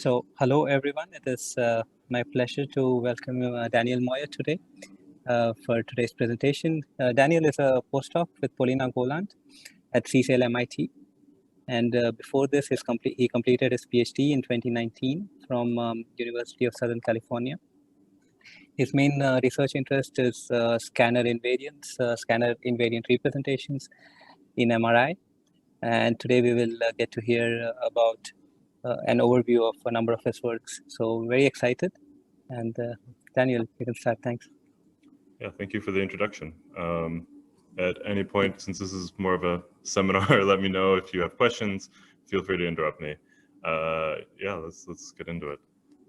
Hello everyone. It is my pleasure to welcome Daniel Moyer today for today's presentation. Daniel is a postdoc with Polina Golland at CSAIL MIT. And before this, he completed his PhD in 2019 from University of Southern California. His main research interest is scanner invariant representations in MRI. And today we will get to hear about an overview of a number of his works. So very excited. And Daniel, you can start. Thanks. Yeah, thank you for the introduction. At any point, since this is more of a seminar, let me know if you have questions. Feel free to interrupt me. Yeah, let's get into it.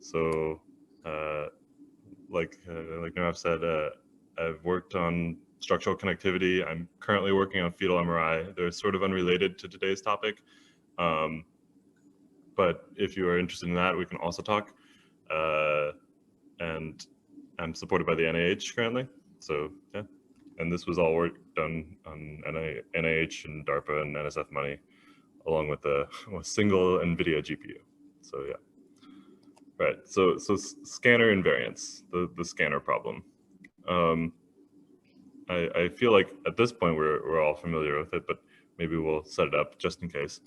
So, like Nirav said, I've worked on structural connectivity. I'm currently working on fetal MRI. They're sort of unrelated to today's topic. But if you are interested in that, we can also talk. And I'm supported by the NIH currently. So yeah, and this was all work done on NIH and DARPA and NSF money, along with a single NVIDIA GPU. So yeah, right. So scanner invariance, the scanner problem. I feel like at this point we're all familiar with it, but maybe we'll set it up just in case.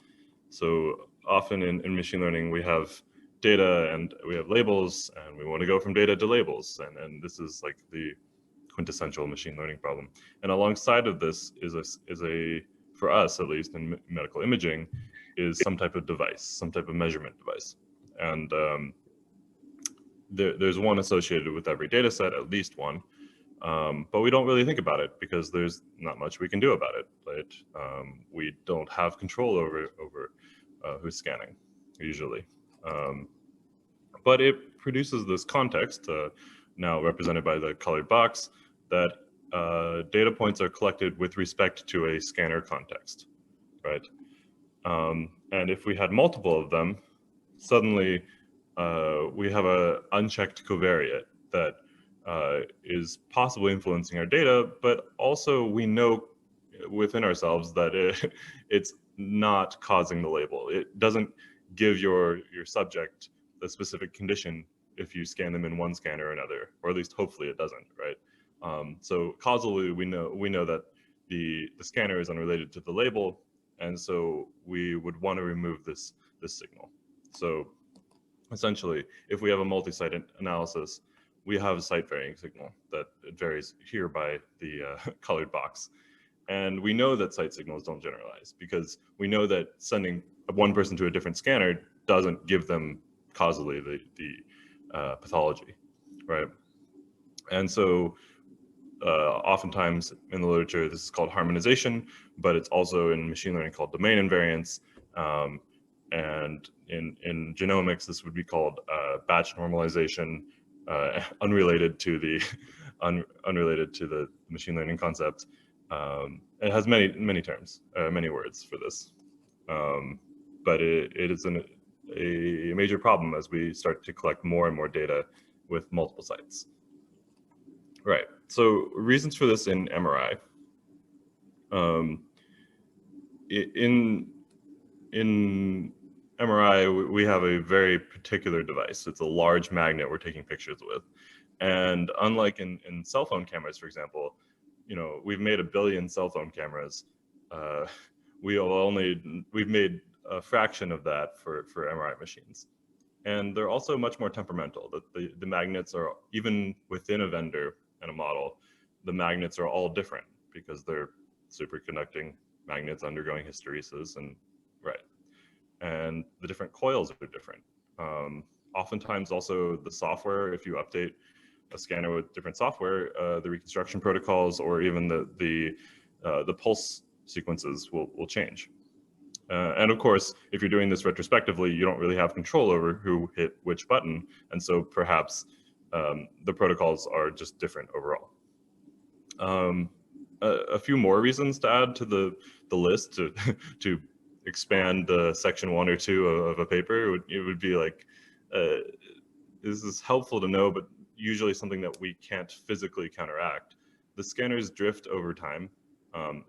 So often in machine learning, we have data and we have labels, and we want to go from data to labels. And this is like the quintessential machine learning problem. And alongside of this is a for us, at least in medical imaging, is some type of device, some type of measurement device. And there's one associated with every data set, at least one. But we don't really think about it because there's not much we can do about it, right? We don't have control over who's scanning, usually. But it produces this context, now represented by the colored box, that data points are collected with respect to a scanner context, right? And if we had multiple of them, suddenly we have an unchecked covariate that is possibly influencing our data, but also we know within ourselves that it's not causing the label. It doesn't give your subject the specific condition if you scan them in one scanner or another, or at least hopefully it doesn't, right? So causally, we know that the scanner is unrelated to the label, and so we would want to remove this signal. So essentially, if we have a multi-site analysis, we have a site varying signal that varies here by the colored box. And we know that site signals don't generalize because we know that sending one person to a different scanner doesn't give them causally the pathology, right? And so oftentimes in the literature, this is called harmonization, but it's also in machine learning called domain invariance. And in genomics, this would be called batch normalization, unrelated to the machine learning concept. It has many terms, many words for this, but it is a major problem as we start to collect more and more data with multiple sites. Right. So reasons for this in MRI. In MRI, we have a very particular device. It's a large magnet we're taking pictures with. And unlike in cell phone cameras, for example, we've made 1 billion cell phone cameras. We've made a fraction of that for MRI machines. And they're also much more temperamental. The magnets are, even within a vendor and a model, the magnets are all different because they're superconducting magnets undergoing hysteresis, and right. And the different coils are different. Oftentimes also the software, if you update a scanner with different software, the reconstruction protocols or even the pulse sequences will change. And of course, if you're doing this retrospectively, you don't really have control over who hit which button. And so perhaps the protocols are just different overall. A few more reasons to add to the list to expand section 1 or 2 of a paper. It would be like, this is helpful to know, but usually something that we can't physically counteract. The scanners drift over time,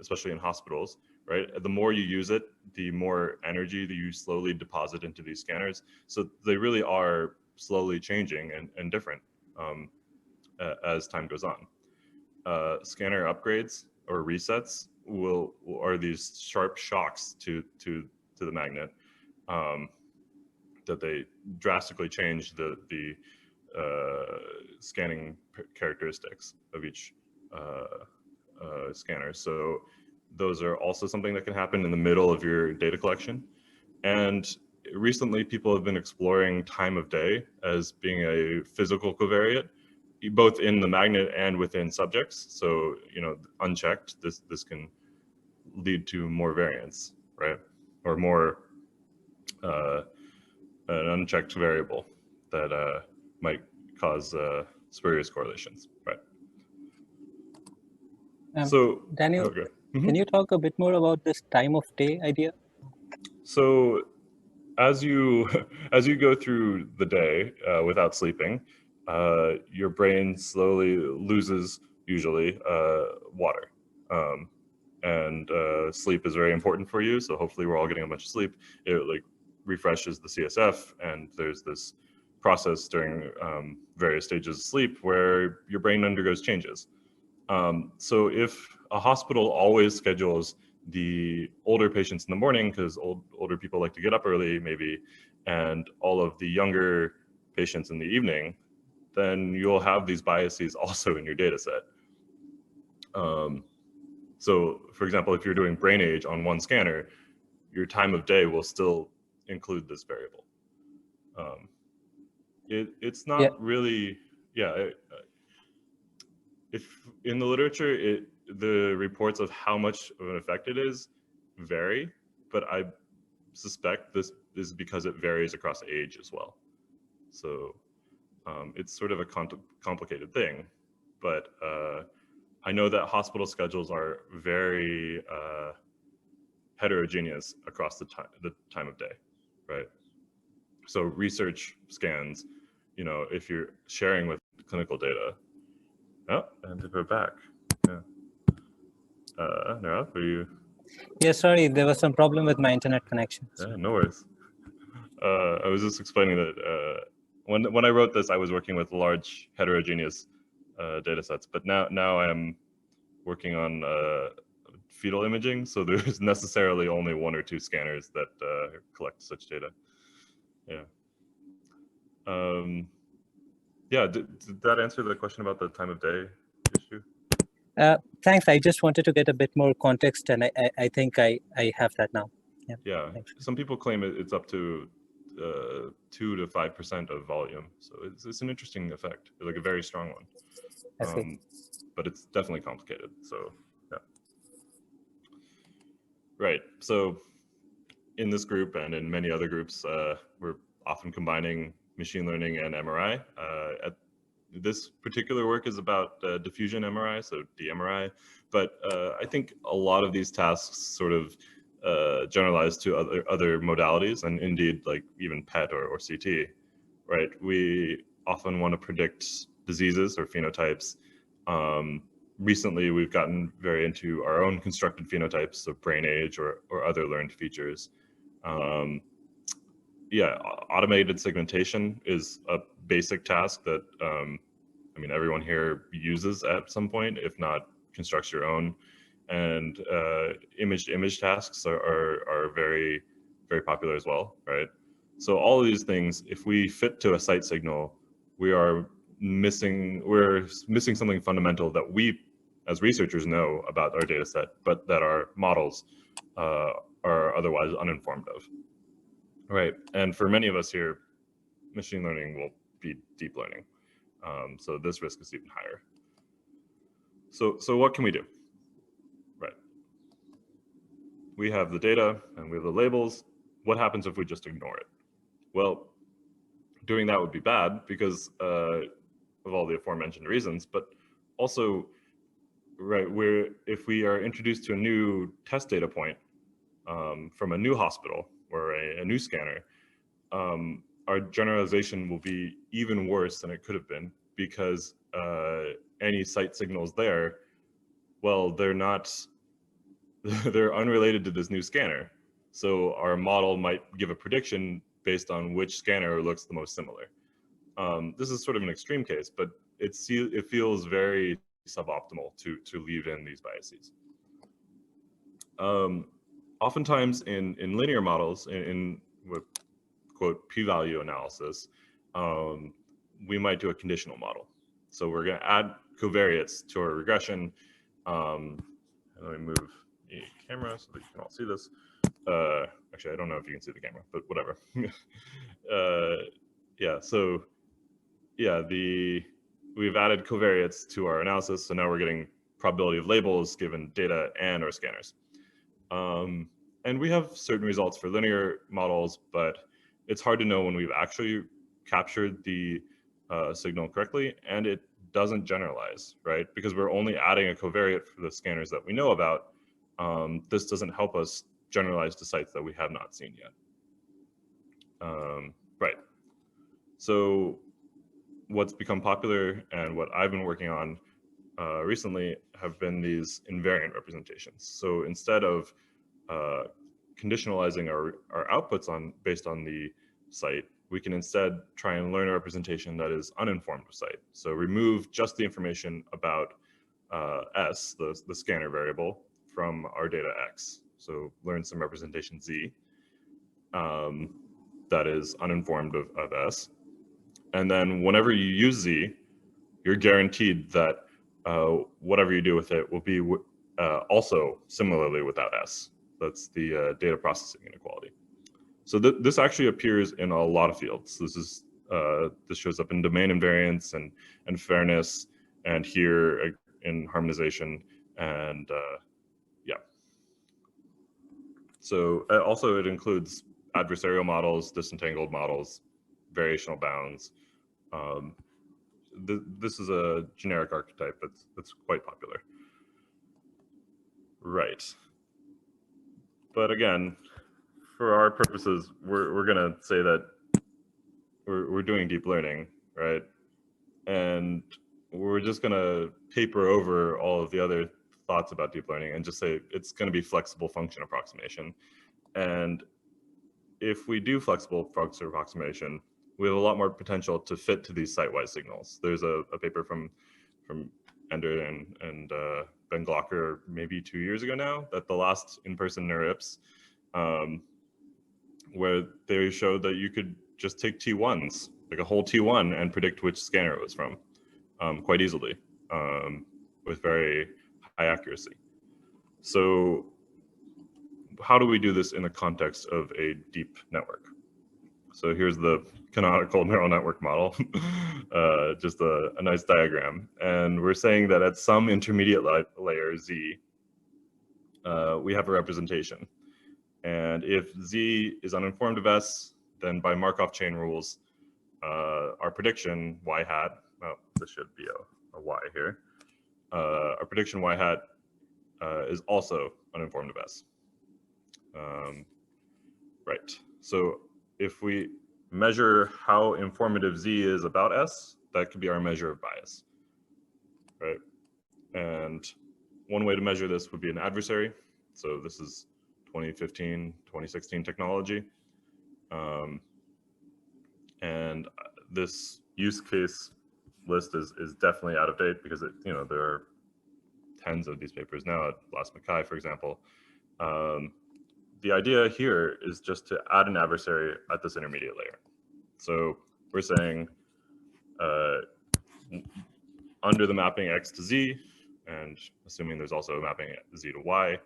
especially in hospitals, right? The more you use it, the more energy that you slowly deposit into these scanners. So they really are slowly changing and different as time goes on. Scanner upgrades or resets are these sharp shocks to the magnet that they drastically change the scanning characteristics of each scanner. So those are also something that can happen in the middle of your data collection. And recently people have been exploring time of day as being a physical covariate, both in the magnet and within subjects. So, you know, unchecked, this can lead to more variance, right? Or more an unchecked variable that might cause spurious correlations, right? So, Daniel, okay. Can you talk a bit more about this time of day idea? So as you go through the day without sleeping, your brain slowly loses usually water. And sleep is very important for you. So hopefully we're all getting a bunch of sleep. It like refreshes the CSF, and there's this process during various stages of sleep where your brain undergoes changes. So if a hospital always schedules the older patients in the morning, because older people like to get up early maybe, and all of the younger patients in the evening, then you'll have these biases also in your data set. So for example, if you're doing brain age on one scanner, your time of day will still include this variable. It's not really, if in the literature, the reports of how much of an effect it is vary, but I suspect this is because it varies across age as well. So it's sort of a complicated thing, but I know that hospital schedules are very heterogeneous across the time of day, right? So research scans, you know, if you're sharing with clinical data. Oh, and we're back. Yeah. Nara, are you? Yeah, sorry, there was some problem with my internet connection. Yeah, no worries. I was just explaining that when I wrote this, I was working with large heterogeneous data sets, but now I'm working on fetal imaging, so there's necessarily only one or two scanners that collect such data. Yeah. Yeah, did that answer the question about the time of day issue? Thanks. I just wanted to get a bit more context, and I think I have that now. Yeah. Some people claim it's up to 2 to 5% of volume, so it's an interesting effect, like a very strong one. But it's definitely complicated. So yeah. Right. So in this group and in many other groups, we're often combining machine learning and MRI. This particular work is about diffusion MRI, so DMRI, but I think a lot of these tasks sort of generalize to other modalities, and indeed like even PET or CT, right? We often want to predict diseases or phenotypes. Recently, we've gotten very into our own constructed phenotypes of brain age or other learned features. Yeah, automated segmentation is a basic task that I mean, everyone here uses at some point, if not constructs your own. And image-to-image tasks are very, very popular as well, right? So all of these things, if we fit to a site signal, we're missing something fundamental that we as researchers know about our data set, but that our models are otherwise uninformed of. Right, and for many of us here, machine learning will be deep learning. So this risk is even higher. So what can we do? Right. We have the data and we have the labels. What happens if we just ignore it? Well, doing that would be bad because of all the aforementioned reasons, but also, right, if we are introduced to a new test data point from a new hospital or a new scanner, our generalization will be even worse than it could have been, because any site signals there, well, they're not they're unrelated to this new scanner. So our model might give a prediction based on which scanner looks the most similar. This is sort of an extreme case, but it feels very suboptimal to leave in these biases. Oftentimes in linear models, in what quote p-value analysis, we might do a conditional model. So we're going to add covariates to our regression. Let me move the camera so that you can all see this. Actually, I don't know if you can see the camera, but whatever. Yeah, so yeah, we've added covariates to our analysis, so now we're getting probability of labels given data and our scanners. And we have certain results for linear models, but it's hard to know when we've actually captured the signal correctly, and it doesn't generalize, right? Because we're only adding a covariate for the scanners that we know about. This doesn't help us generalize to sites that we have not seen yet. Right. So what's become popular and what I've been working on recently have been these invariant representations. So instead of conditionalizing our outputs based on the site, we can instead try and learn a representation that is uninformed of site. So remove just the information about S, the scanner variable, from our data X. So learn some representation Z that is uninformed of S. And then whenever you use Z, you're guaranteed that whatever you do with it will be also similarly without S. That's the data processing inequality. So this actually appears in a lot of fields. This shows up in domain invariance and fairness, and here in harmonization, and yeah. So also it includes adversarial models, disentangled models, variational bounds. This is a generic archetype that's quite popular. Right. But again, for our purposes, we're gonna say that we're doing deep learning, right? And we're just gonna paper over all of the other thoughts about deep learning and just say it's gonna be flexible function approximation. And if we do flexible function approximation, we have a lot more potential to fit to these site-wise signals. There's a paper from Ender and Ben Glocker maybe 2 years ago now, that the last in-person Neuro-Ips, where they showed that you could just take T1s, like a whole T1, and predict which scanner it was from quite easily with very high accuracy. So how do we do this in the context of a deep network? So here's the canonical neural network model, just a nice diagram. And we're saying that at some intermediate layer, Z, we have a representation. And if Z is uninformed of S, then by Markov chain rules, our prediction y hat, oh, this should be a y here, our prediction y hat is also uninformed of S. Right, so if we measure how informative Z is about S, that could be our measure of bias, right? And one way to measure this would be an adversary. So this is 2015, 2016 technology. And this use case list is definitely out of date because there are tens of these papers now at Last Mackay, for example. The idea here is just to add an adversary at this intermediate layer. So we're saying under the mapping X to Z, and assuming there's also a mapping Z to Y,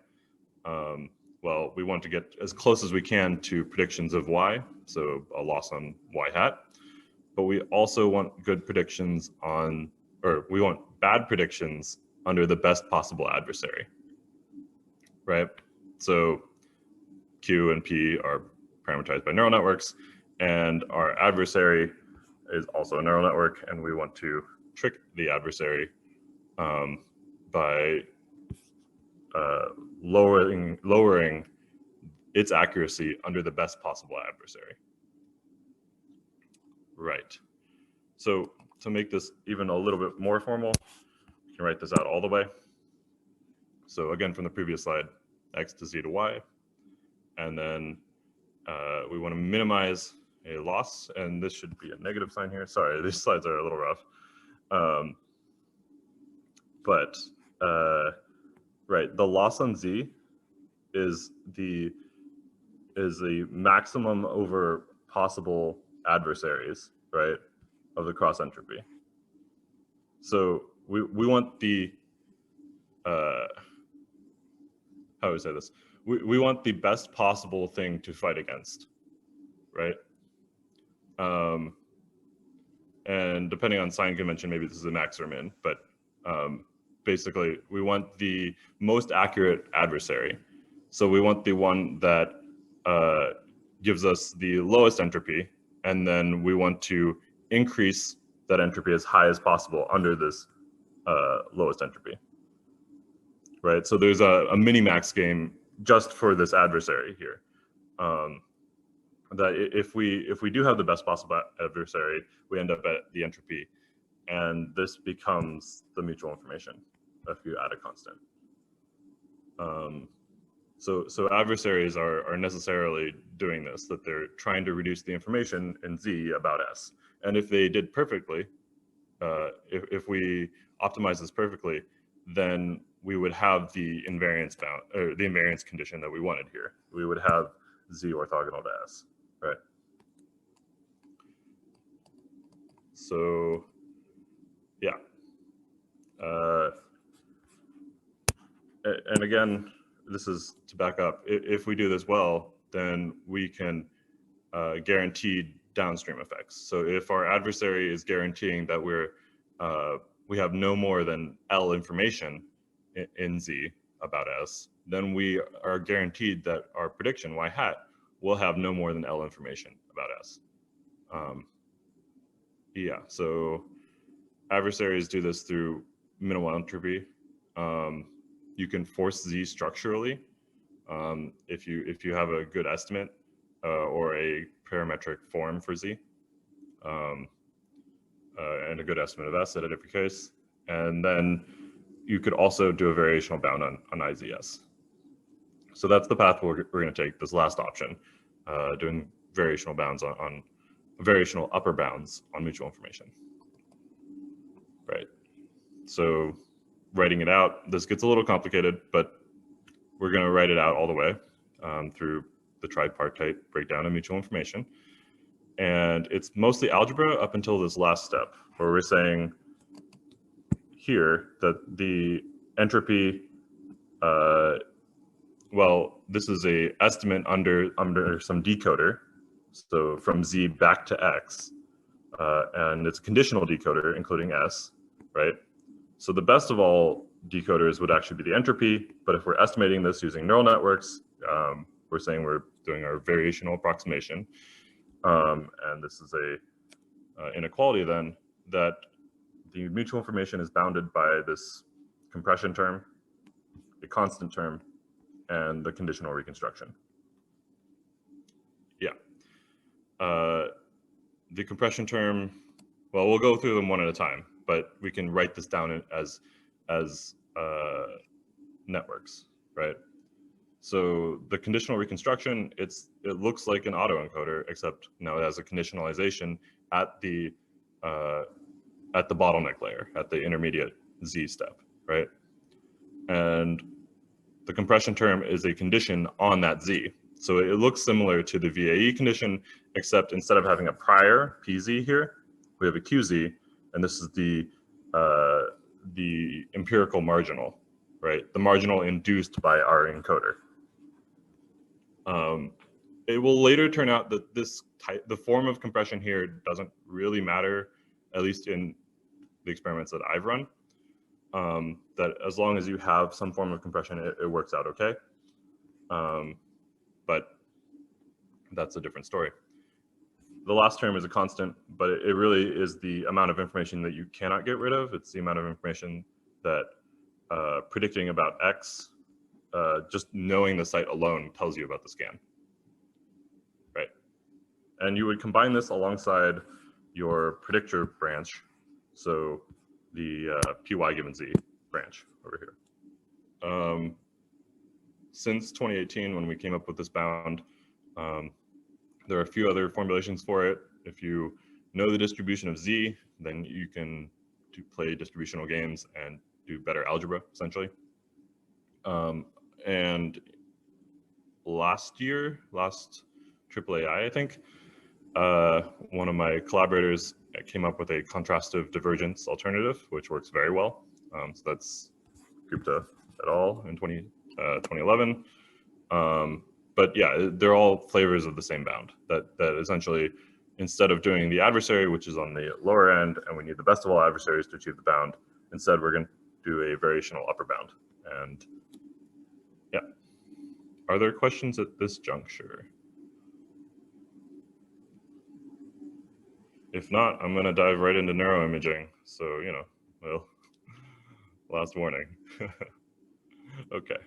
well, we want to get as close as we can to predictions of Y, so a loss on Y hat, but we also want good predictions on, or we want bad predictions under the best possible adversary, right? So Q and P are parameterized by neural networks, and our adversary is also a neural network, and we want to trick the adversary by lowering its accuracy under the best possible adversary. Right. So to make this even a little bit more formal, you can write this out all the way. So again, from the previous slide, x to z to y. And then we want to minimize a loss, and this should be a negative sign here. Sorry, these slides are a little rough. Right, the loss on z is the maximum over possible adversaries, right, of the cross entropy. So we want the how do I say this? We want the best possible thing to fight against, right? And depending on sign convention, maybe this is a max or min, but basically we want the most accurate adversary. So we want the one that gives us the lowest entropy, and then we want to increase that entropy as high as possible under this lowest entropy, right? So there's a mini-max game just for this adversary here. That if we do have the best possible adversary, we end up at the entropy, and this becomes the mutual information if you add a constant. So adversaries are necessarily doing this, that they're trying to reduce the information in Z about S. And if they did perfectly, if we optimize this perfectly, then we would have the invariance bound, or the invariance condition that we wanted here. We would have Z orthogonal to S, right? So, yeah. And again, this is to back up. If we do this well, then we can guarantee downstream effects. So if our adversary is guaranteeing that we have no more than L information in Z about S, then we are guaranteed that our prediction, Y hat, will have no more than L information about S. Yeah, so adversaries do this through minimal entropy. You can force Z structurally if you have a good estimate or a parametric form for Z, and a good estimate of S at every case. And then you could also do a variational bound on IZS. So that's the path we're going to take, this last option, doing variational bounds on variational upper bounds on mutual information. Right. So writing it out, this gets a little complicated, but we're going to write it out all the way through the tripartite breakdown of mutual information. And it's mostly algebra up until this last step, where we're saying here that the entropy, well, this is a estimate under some decoder, so from Z back to X, and it's a conditional decoder, including S, right? So the best of all decoders would actually be the entropy, but if we're estimating this using neural networks, we're saying we're doing our variational approximation, and this is a inequality then, that the mutual information is bounded by this compression term, the constant term, and the conditional reconstruction. Yeah. The compression term, well, we'll go through them one at a time, but we can write this down as networks, right? So the conditional reconstruction, it looks like an autoencoder, except now it has a conditionalization at the bottleneck layer, at the intermediate Z step, right? And the compression term is a condition on that Z. So it looks similar to the VAE condition, except instead of having a prior PZ here, we have a QZ, and this is the empirical marginal, right? The marginal induced by our encoder. It will later turn out that the form of compression here doesn't really matter, at least in the experiments that I've run. That as long as you have some form of compression, it works out okay. But that's a different story. The last term is a constant, but it really is the amount of information that you cannot get rid of. It's the amount of information that predicting about X, just knowing the site alone tells you about the scan, right? And you would combine this alongside your predictor branch, so the PY given Z branch over here. since 2018, when we came up with this bound, there are a few other formulations for it. If you know the distribution of Z, then you can play distributional games and do better algebra, essentially. And last AAAI, I think, one of my collaborators came up with a contrastive divergence alternative, which works very well. So that's Gupta et al. In 2011. But yeah, they're all flavors of the same bound, that essentially, instead of doing the adversary, which is on the lower end, and we need the best of all adversaries to achieve the bound, instead we're going to do a variational upper bound. And yeah, are there questions at this juncture? If not, I'm going to dive right into neuro-imaging. So, you know, well, last warning. Okay.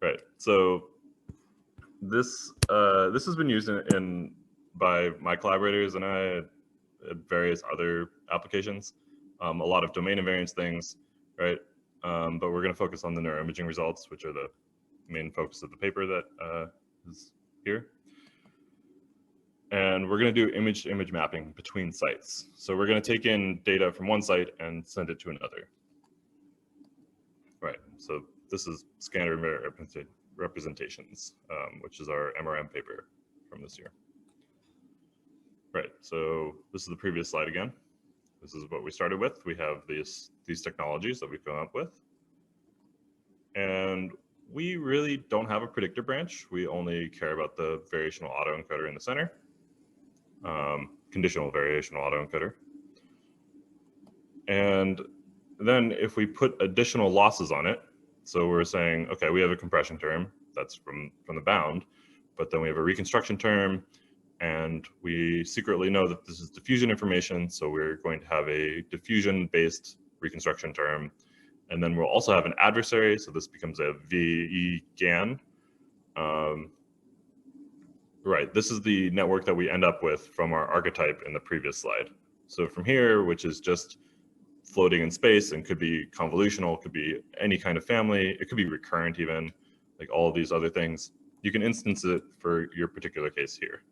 Right. So this has been used by my collaborators and I at various other applications, a lot of domain invariance things, right? But we're going to focus on the neuroimaging results, which are the main focus of the paper that is here. And we're going to do image-to-image mapping between sites. So we're going to take in data from one site and send it to another. Right. So this is scanner representations, which is our MRM paper from this year. Right. So this is the previous slide again. This is what we started with. We have these technologies that we've come up with. And we really don't have a predictor branch. We only care about the variational autoencoder in the center. Conditional variational autoencoder. And then if we put additional losses on it, so we're saying, okay, we have a compression term that's from the bound, but then we have a reconstruction term, and we secretly know that this is diffusion information, so we're going to have a diffusion-based reconstruction term, and then we'll also have an adversary, so this becomes a VE GAN. Right, this is the network that we end up with from our archetype in the previous slide. So from here, which is just floating in space and could be convolutional, could be any kind of family, it could be recurrent even, like all of these other things. You can instance it for your particular case here.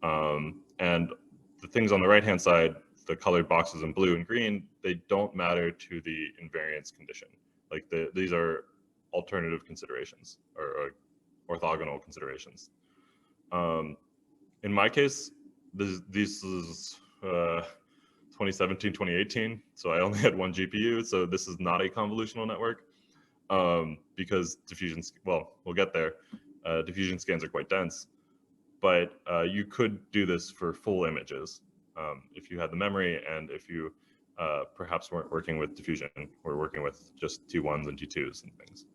And the things on the right-hand side, the colored boxes in blue and green, they don't matter to the invariance condition. Like these are alternative considerations or orthogonal considerations. In my case, this is 2017, 2018. So I only had one GPU. So this is not a convolutional network because diffusion, well, we'll get there. Diffusion scans are quite dense, but you could do this for full images if you had the memory and if you perhaps weren't working with diffusion, we're working with just T1s and T2s and things.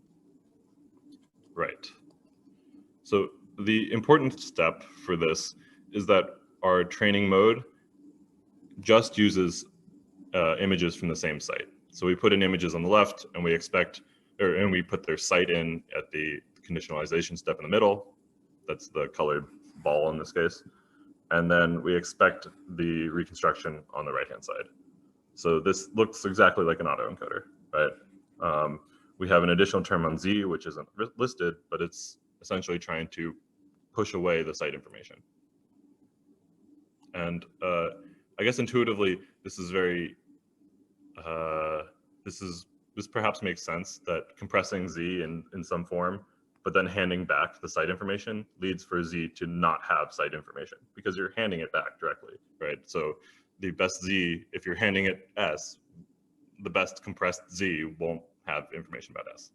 Right. So the important step for this is that our training mode just uses images from the same site. So we put in images on the left and we expect, and we put their site in at the conditionalization step in the middle. That's the colored ball in this case. And then we expect the reconstruction on the right-hand side. So this looks exactly like an autoencoder, right? We have an additional term on Z, which isn't listed, but it's essentially trying to push away the site information. And I guess intuitively, this is very, this perhaps makes sense that compressing Z in some form, but then handing back the site information leads for Z to not have site information because you're handing it back directly, right? So the best Z, if you're handing it S, the best compressed Z won't have information about S.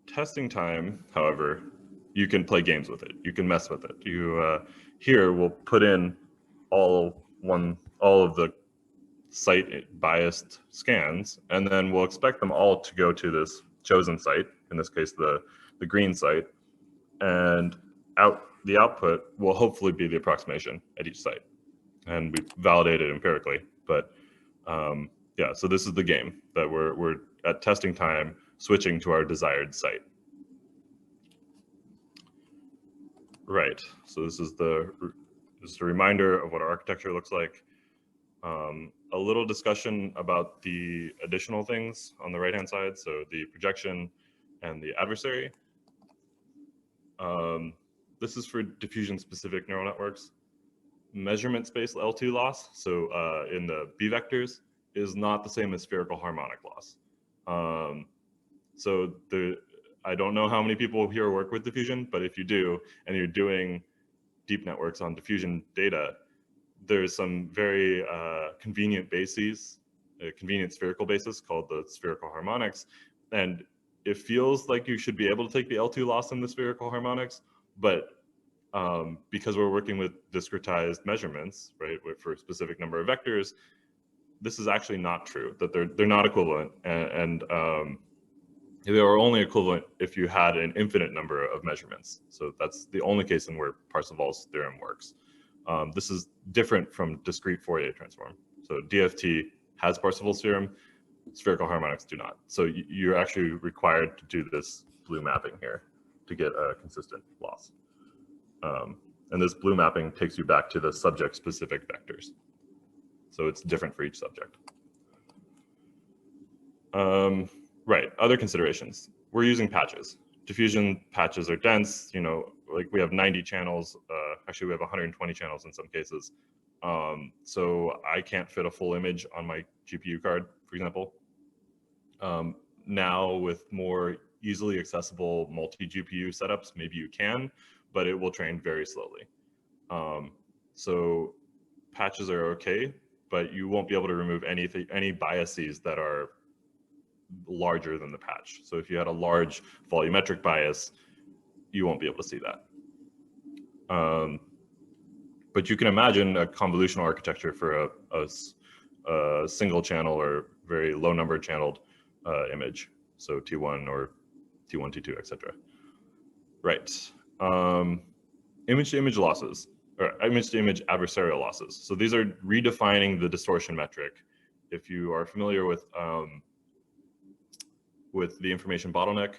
Testing time, however, you can play games with it. You can mess with it. You here we'll put in all of the site biased scans, and then we'll expect them all to go to this chosen site, in this case the green site, and the output will hopefully be the approximation at each site, and we validate it empirically. But yeah, so this is the game that we're at testing time switching to our desired site. Right. So this is a reminder of what our architecture looks like. A little discussion about the additional things on the right-hand side, so the projection and the adversary. This is for diffusion-specific neural networks. Measurement space L2 loss, so in the B vectors, is not the same as spherical harmonic loss. So I don't know how many people here work with diffusion, but if you do, and you're doing deep networks on diffusion data, there's some very convenient bases, a convenient spherical basis called the spherical harmonics. And it feels like you should be able to take the L2 loss in the spherical harmonics, but because we're working with discretized measurements, right, for a specific number of vectors, this is actually not true, that they're not equivalent. And they are only equivalent if you had an infinite number of measurements. So that's the only case in where Parseval's theorem works. This is different from discrete Fourier transform. So DFT has Parseval's theorem, spherical harmonics do not. So you're actually required to do this blue mapping here to get a consistent loss. And this blue mapping takes you back to the subject-specific vectors. So it's different for each subject. Right, other considerations. We're using patches. Diffusion patches are dense, you know, like we have 90 channels. Actually, we have 120 channels in some cases. So I can't fit a full image on my GPU card, for example. Now with more easily accessible multi-GPU setups, maybe you can, but it will train very slowly. So patches are okay, but you won't be able to remove any biases that are larger than the patch. So if you had a large volumetric bias, you won't be able to see that. But you can imagine a convolutional architecture for a single channel or very low number channeled image. So T1 or T1, T2, etc. Right. Image to image losses, or image to image adversarial losses. So these are redefining the distortion metric. If you are familiar with the information bottleneck,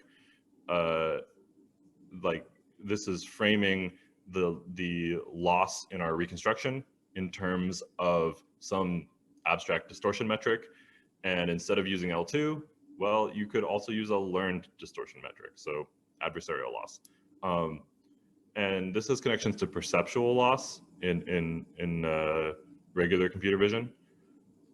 like this is framing the loss in our reconstruction in terms of some abstract distortion metric. And instead of using L2, well, you could also use a learned distortion metric, so adversarial loss. And this has connections to perceptual loss in regular computer vision.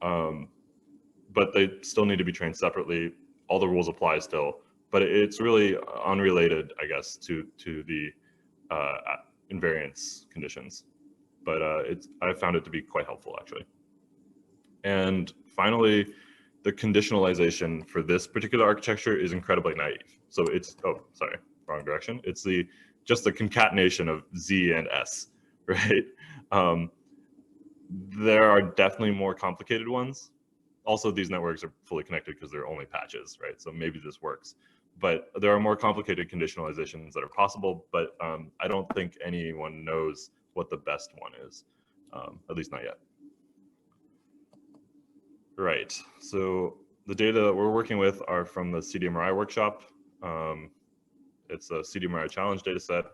But they still need to be trained separately. All the rules apply still, but it's really unrelated, I guess, to the invariance conditions. But I found it to be quite helpful, actually. And finally, the conditionalization for this particular architecture is incredibly naive. So it's, oh, sorry, wrong direction. It's just the concatenation of Z and S, right? There are definitely more complicated ones. Also, these networks are fully connected because they're only patches, right? So maybe this works. But there are more complicated conditionalizations that are possible, but I don't think anyone knows what the best one is, at least not yet. Right, so the data that we're working with are from the CDMRI workshop. It's a CDMRI challenge data set,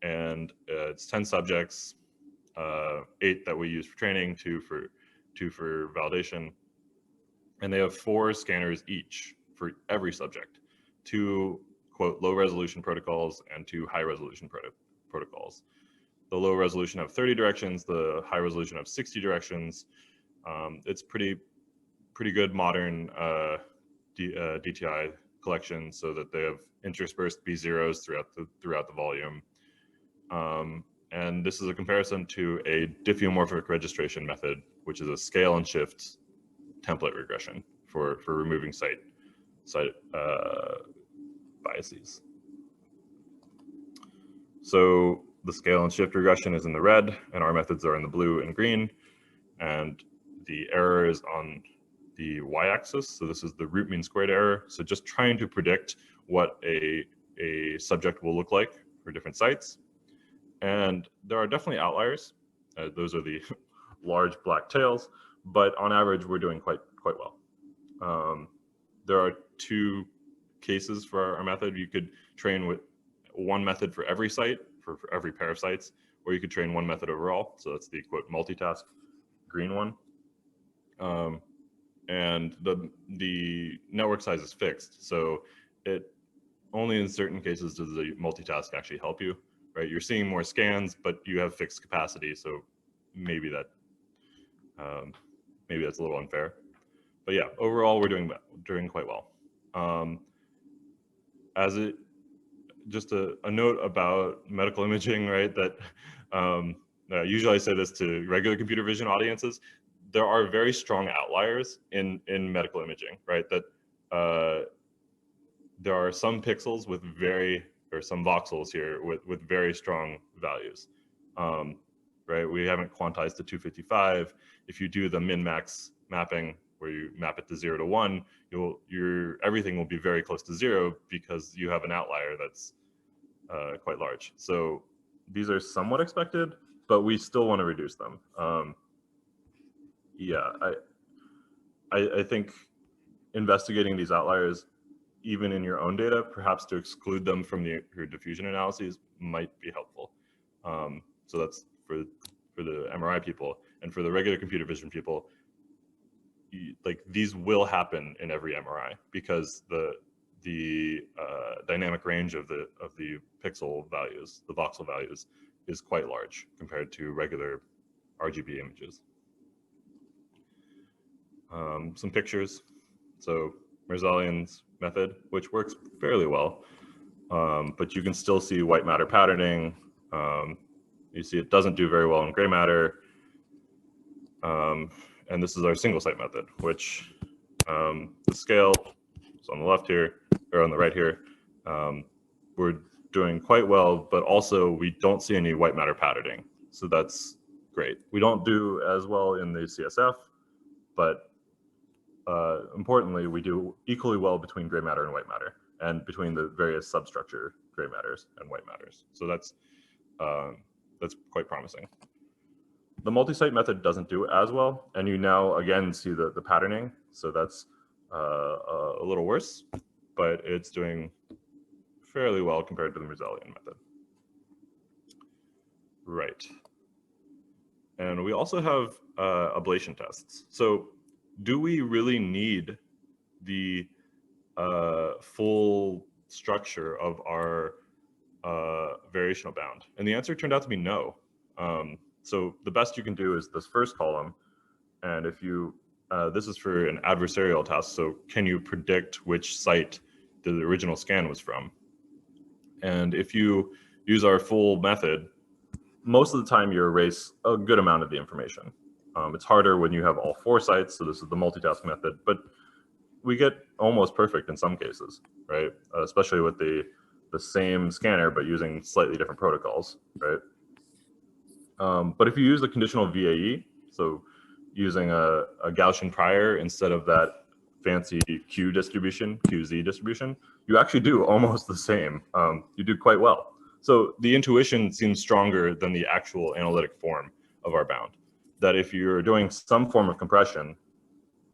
and it's 10 subjects, 8 that we use for training, 2 for validation. And they have 4 scanners each for every subject, 2 quote low resolution protocols and 2 high resolution protocols. The low resolution have 30 directions, the high resolution have 60 directions. It's pretty good modern DTI collection, so that they have interspersed B0s throughout the volume. And this is a comparison to a diffeomorphic registration method, which is a scale and shift template regression for removing site biases. So the scale and shift regression is in the red, and our methods are in the blue and green, and the error is on the y-axis. So this is the root mean squared error. So just trying to predict what a subject will look like for different sites. And there are definitely outliers. Those are the large black tails, but on average, we're doing quite well. There are 2 cases for our method. You could train with one method for every site, for every pair of sites, or you could train one method overall. So that's the quote multitask green one. And the network size is fixed. So it only in certain cases does the multitask actually help you, right? You're seeing more scans, but you have fixed capacity. So maybe that's a little unfair. But yeah, overall, we're doing quite well. Just a note about medical imaging, right? That usually I say this to regular computer vision audiences. There are very strong outliers in medical imaging, right? That there are some pixels with or some voxels here with very strong values, right? We haven't quantized to 255. If you do the min-max mapping, where you map it to 0 to 1, everything will be very close to 0 because you have an outlier that's quite large. So these are somewhat expected, but we still want to reduce them. Yeah, I think investigating these outliers, even in your own data, perhaps to exclude them from your diffusion analyses, might be helpful. So that's for the MRI people. And for the regular computer vision people, like these will happen in every MRI because the dynamic range of the pixel values, the voxel values, is quite large compared to regular RGB images. Some pictures. So Merzalian's method, which works fairly well, but you can still see white matter patterning. You see it doesn't do very well in gray matter. And this is our single site method, which the scale is on the left here, or on the right here. We're doing quite well, but also we don't see any white matter patterning. So that's great. We don't do as well in the CSF, but importantly, we do equally well between gray matter and white matter, and between the various substructure gray matters and white matters. So that's quite promising. The multi-site method doesn't do as well, and you now again see the patterning. So that's a little worse, but it's doing fairly well compared to the Merzalian method. Right. And we also have ablation tests. So do we really need the full structure of our variational bound? And the answer turned out to be no. So the best you can do is this first column. And if you, this is for an adversarial test. So can you predict which site the original scan was from? And if you use our full method, most of the time you erase a good amount of the information. It's harder when you have all 4 sites. So this is the multitask method, but we get almost perfect in some cases, right? Especially with the same scanner, but using slightly different protocols, right? But if you use the conditional VAE, so using a Gaussian prior instead of that fancy QZ distribution, you actually do almost the same. You do quite well. So the intuition seems stronger than the actual analytic form of our bound. That if you're doing some form of compression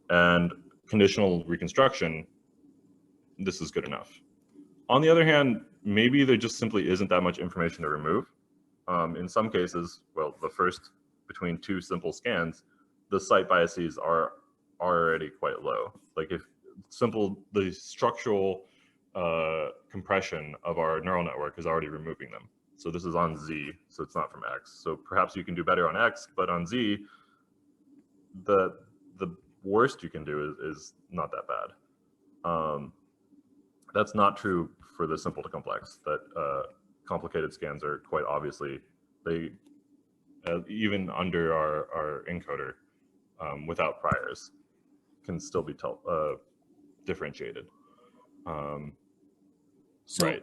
and conditional reconstruction, this is good enough. On the other hand, maybe there just simply isn't that much information to remove. In some cases, well, the first between 2 simple scans, the site biases are already quite low. Like if the structural compression of our neural network is already removing them. So this is on Z, so it's not from X. So perhaps you can do better on X, but on Z, the worst you can do is not that bad. That's not true for the simple to complex. That complicated scans are quite obviously, they even under our encoder without priors can still be differentiated. So right.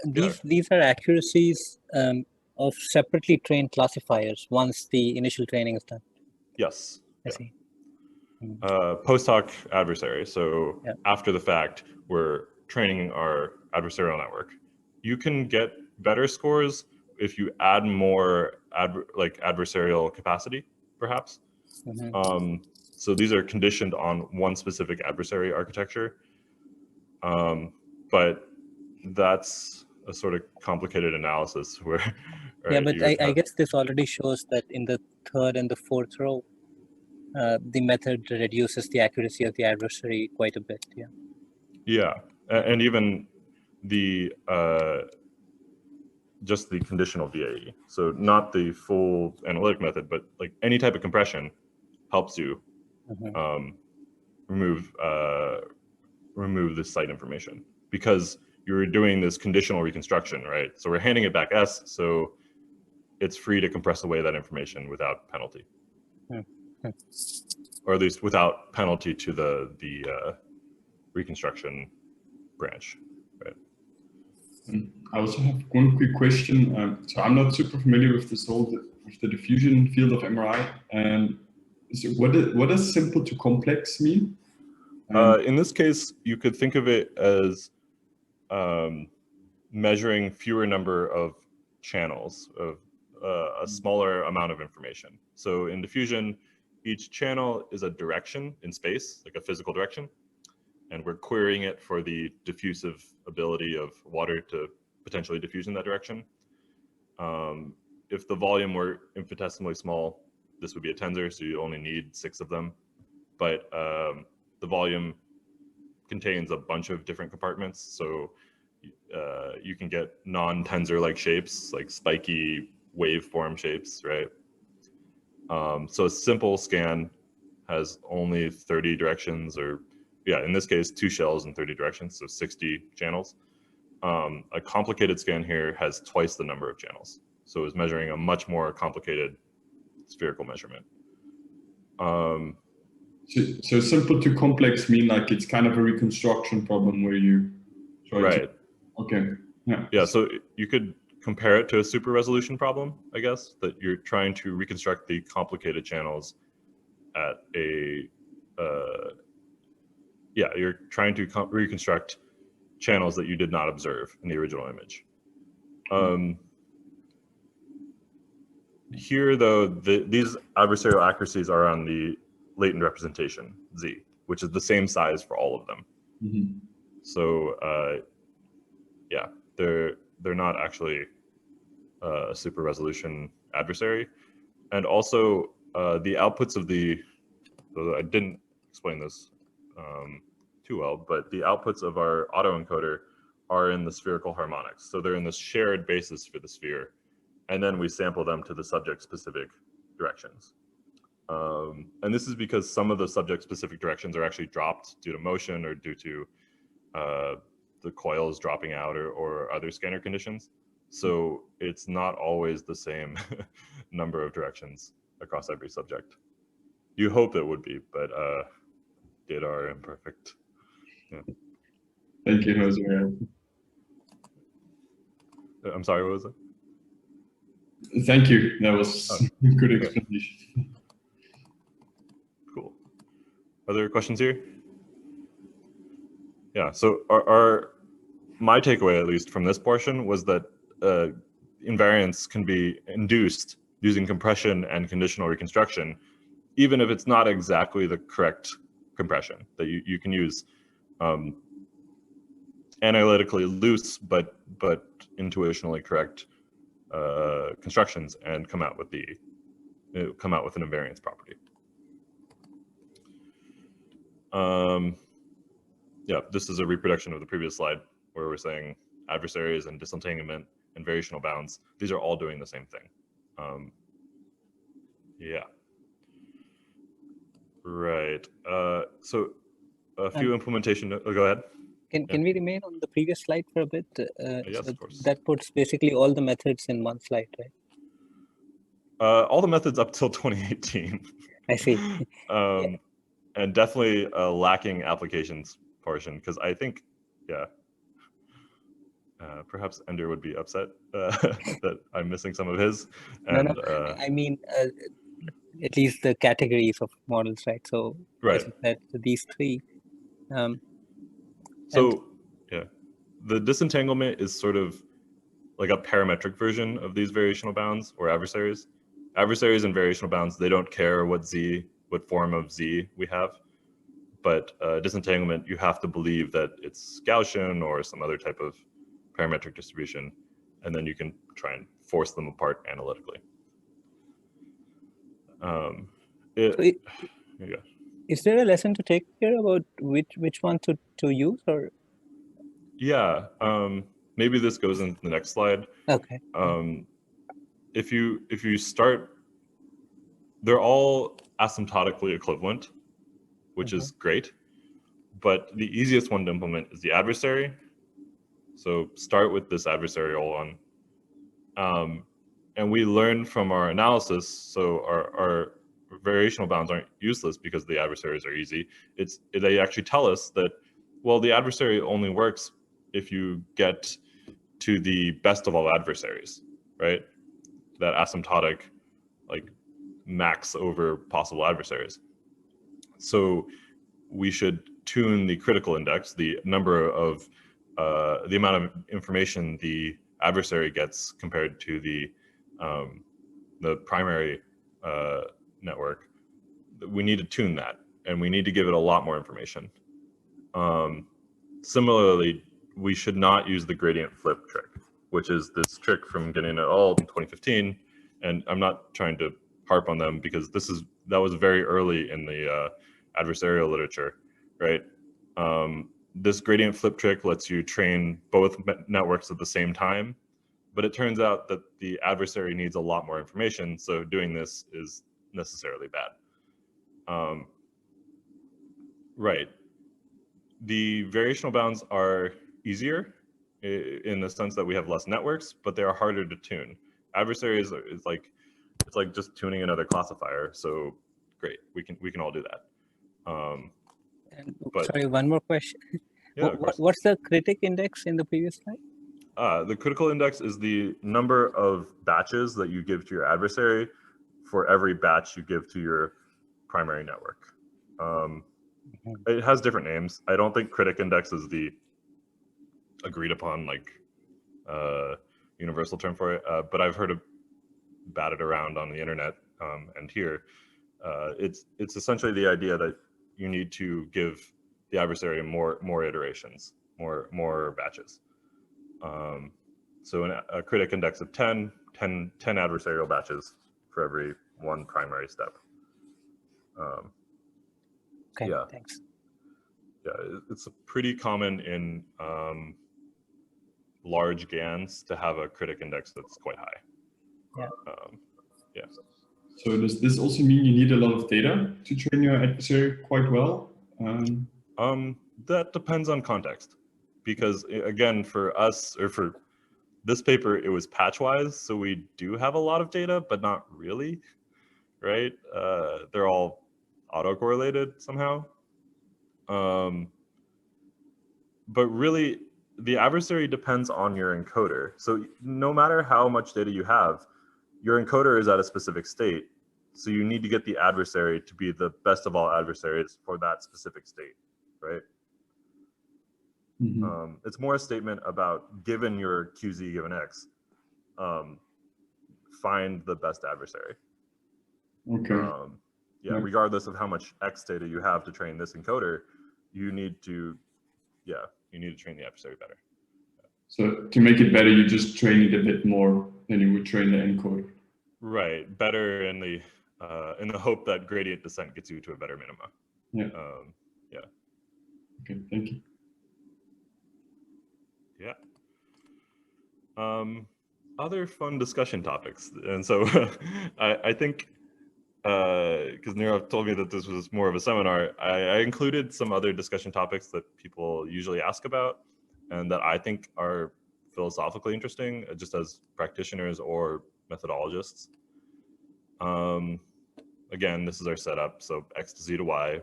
these are accuracies of separately trained classifiers once the initial training is done. Yes. I see. Postdoc adversary. So after the fact, we're training our adversarial network. You can get better scores if you add more adversarial capacity, perhaps. So these are conditioned on one specific adversary architecture. But that's a sort of complicated analysis where, right, yeah, but I guess this already shows that in the 3rd and the 4th row, the method reduces the accuracy of the adversary quite a bit. Yeah. Yeah, and even the just the conditional VAE. So not the full analytic method, but like any type of compression helps you remove the site information, because you're doing this conditional reconstruction, right? So we're handing it back S, so it's free to compress away that information without penalty, or at least without penalty to the reconstruction branch, right? I also have one quick question. So I'm not super familiar with with the diffusion field of MRI. And so what does simple to complex mean? In this case, you could think of it as measuring fewer number of channels of a smaller amount of information. So in diffusion, each channel is a direction in space, like a physical direction, and we're querying it for the diffusive ability of water to potentially diffuse in that direction. If the volume were infinitesimally small, this would be a tensor, so you only need 6 of them. But the volume contains a bunch of different compartments, so you can get non-tensor-like shapes, like spiky waveform shapes, right? So a simple scan has only 30 directions, or yeah, in this case, 2 shells in 30 directions, so 60 channels. A complicated scan here has twice the number of channels, so it's measuring a much more complicated spherical measurement. So simple to complex mean like it's kind of a reconstruction problem where you try right. Okay. Yeah. Yeah. So you could compare it to a super resolution problem, I guess, that you're trying to reconstruct the complicated channels at a you're trying to reconstruct channels that you did not observe in the original image. Here, though, these adversarial accuracies are on the latent representation, Z, which is the same size for all of them. So, yeah, they're not actually a super resolution adversary. And also, the outputs of I didn't explain this too well, but the outputs of our autoencoder are in the spherical harmonics. So they're in this shared basis for the sphere, and then we sample them to the subject-specific directions. And this is because some of the subject-specific directions are actually dropped due to motion or due to the coils dropping out or other scanner conditions. So it's not always the same number of directions across every subject. You hope it would be, but data are imperfect. Yeah. Thank you, Jose. I'm sorry, what was it? Thank you. That was a good explanation. Cool. Other questions here? Yeah, so my takeaway, at least from this portion, was that invariance can be induced using compression and conditional reconstruction, even if it's not exactly the correct compression, that you can use analytically loose but intuitionally correct constructions and come out with an invariance property. Yeah, this is a reproduction of the previous slide where we're saying adversaries and disentanglement and variational bounds. These are all doing the same thing. Yeah. Right. So a few implementation. Go ahead. Can we remain on the previous slide for a bit? Yes, so of course. That puts basically all the methods in one slide, right? All the methods up till 2018. I see. And definitely a lacking applications portion, because I think, yeah, perhaps Ender would be upset that I'm missing some of his. And, no. I mean, at least the categories of models, right? So, right. These 3. So, yeah, the disentanglement is sort of like a parametric version of these variational bounds or adversaries. Adversaries and variational bounds, they don't care what form of Z we have. But disentanglement, you have to believe that it's Gaussian or some other type of parametric distribution, and then you can try and force them apart analytically. Yeah. Is there a lesson to take here about which one to use, or? Yeah. Maybe this goes into the next slide. Okay. If you start, they're all asymptotically equivalent, which is great. But the easiest one to implement is the adversary. So start with this adversarial one. And we learned from our analysis, so our variational bounds aren't useless because the adversaries are easy. They actually tell us that, well, the adversary only works if you get to the best of all adversaries, right? That asymptotic, like, max over possible adversaries. So we should tune the critical index, the number of the amount of information the adversary gets compared to the primary network. We need to tune that, and we need to give it a lot more information. Similarly, we should not use the gradient flip trick, which is this trick from Guénin et al. In 2015. And I'm not trying to harp on them because that was very early in the adversarial literature, right? This gradient flip trick lets you train both networks at the same time, but it turns out that the adversary needs a lot more information, so doing this is necessarily bad. Right. The variational bounds are easier in the sense that we have less networks, but they are harder to tune. Adversaries it's like just tuning another classifier. So great, we can all do that. Sorry, one more question. Yeah, what's the critic index in the previous slide? The critical index is the number of batches that you give to your adversary for every batch you give to your primary network. It has different names. I don't think critic index is the agreed upon universal term for it, but I've heard it batted around on the internet and here. It's essentially the idea that you need to give the adversary more iterations, more batches. So a critic index of 10 adversarial batches for every one primary step. Okay, yeah. Thanks. Yeah, it's pretty common in large GANs to have a critic index that's quite high. Yeah. Yeah. So does this also mean you need a lot of data to train your adversary quite well? That depends on context, because again, for us, or for this paper, it was patchwise, so we do have a lot of data, but not really, right? They're all autocorrelated somehow. But really, the adversary depends on your encoder. So no matter how much data you have, your encoder is at a specific state. So you need to get the adversary to be the best of all adversaries for that specific state, right? Mm-hmm. It's more a statement about, given your QZ given X, find the best adversary. Okay. Yeah, regardless of how much X data you have to train this encoder, you need to train the adversary better. So to make it better, you just train it a bit more than you would train the encoder. Right, better in the hope that gradient descent gets you to a better minima. Yeah. Yeah. Okay, thank you. Yeah. Other fun discussion topics, and so I think because Neuro told me that this was more of a seminar, I included some other discussion topics that people usually ask about and that I think are philosophically interesting, just as practitioners or methodologists. Again, this is our setup. So X to Z to Y,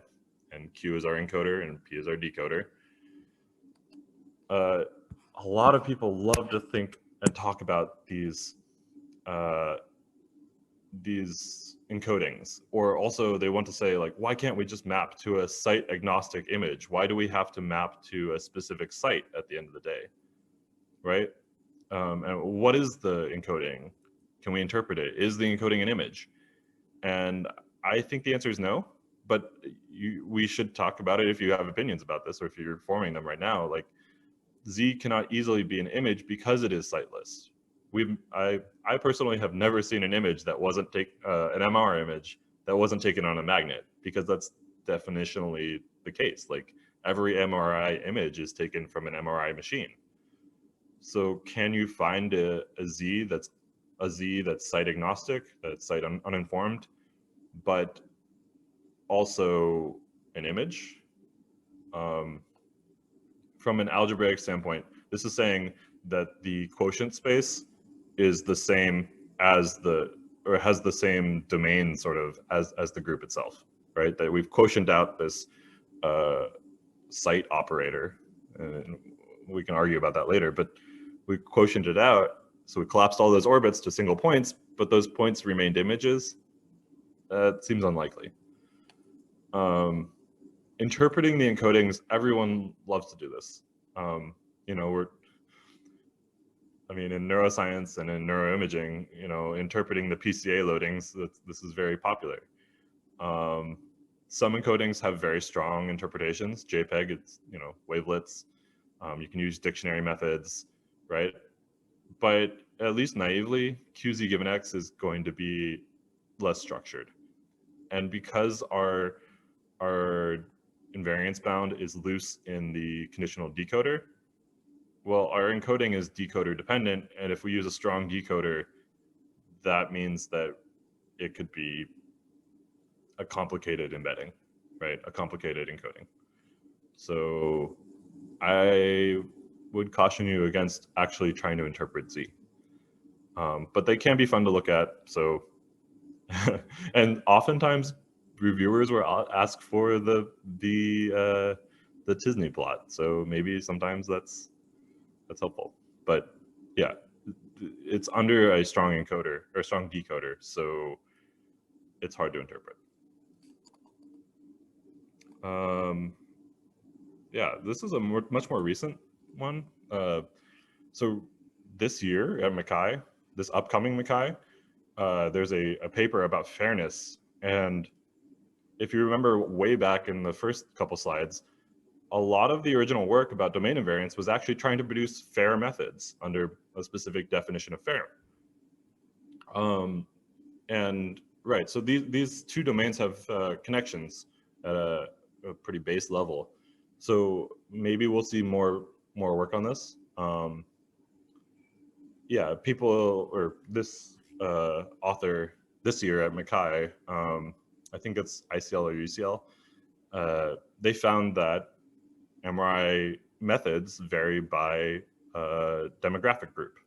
and Q is our encoder and P is our decoder. A lot of people love to think and talk about these encodings, or also they want to say, like, why can't we just map to a site agnostic image? Why do we have to map to a specific site at the end of the day, right? And what is the encoding? Can we interpret it? Is the encoding an image? And I think the answer is no, but we should talk about it if you have opinions about this, or if you're forming them right now. Like, Z cannot easily be an image because it is siteless. I personally have never seen an image that wasn't an MR image that wasn't taken on a magnet, because that's definitionally the case. Like every MRI image is taken from an MRI machine. So can you find a Z that's site agnostic, that's site uninformed, but also an image? From an algebraic standpoint, this is saying that the quotient space is the same as or has the same domain sort of as the group itself, right? That we've quotient out this site operator, and we can argue about that later, but we quotiented out, so we collapsed all those orbits to single points, but those points remained images. That seems unlikely. Interpreting the encodings, everyone loves to do this. You know, in neuroscience and in neuroimaging, you know, interpreting the PCA loadings, this is very popular. Some encodings have very strong interpretations. JPEG, it's, you know, wavelets. You can use dictionary methods, right? But at least naively, QZ given X is going to be less structured. And because our invariance bound is loose in the conditional decoder, well, our encoding is decoder dependent. And if we use a strong decoder, that means that it could be a complicated embedding, right? A complicated encoding. So I would caution you against actually trying to interpret Z. But they can be fun to look at. So, and oftentimes reviewers will ask for the Tisney plot. So maybe sometimes that's helpful. But yeah, it's under a strong encoder or strong decoder, so it's hard to interpret. Yeah, this is a much more recent one. So this year at Mackay, this upcoming Mackay, there's a paper about fairness. And if you remember way back in the first couple slides, a lot of the original work about domain invariance was actually trying to produce fair methods under a specific definition of fair. And right, so these two domains have connections at a pretty base level. So maybe we'll see more work on this. Yeah, people, or this author this year at Mackay, I think it's ICL or UCL, they found that MRI methods vary by demographic group,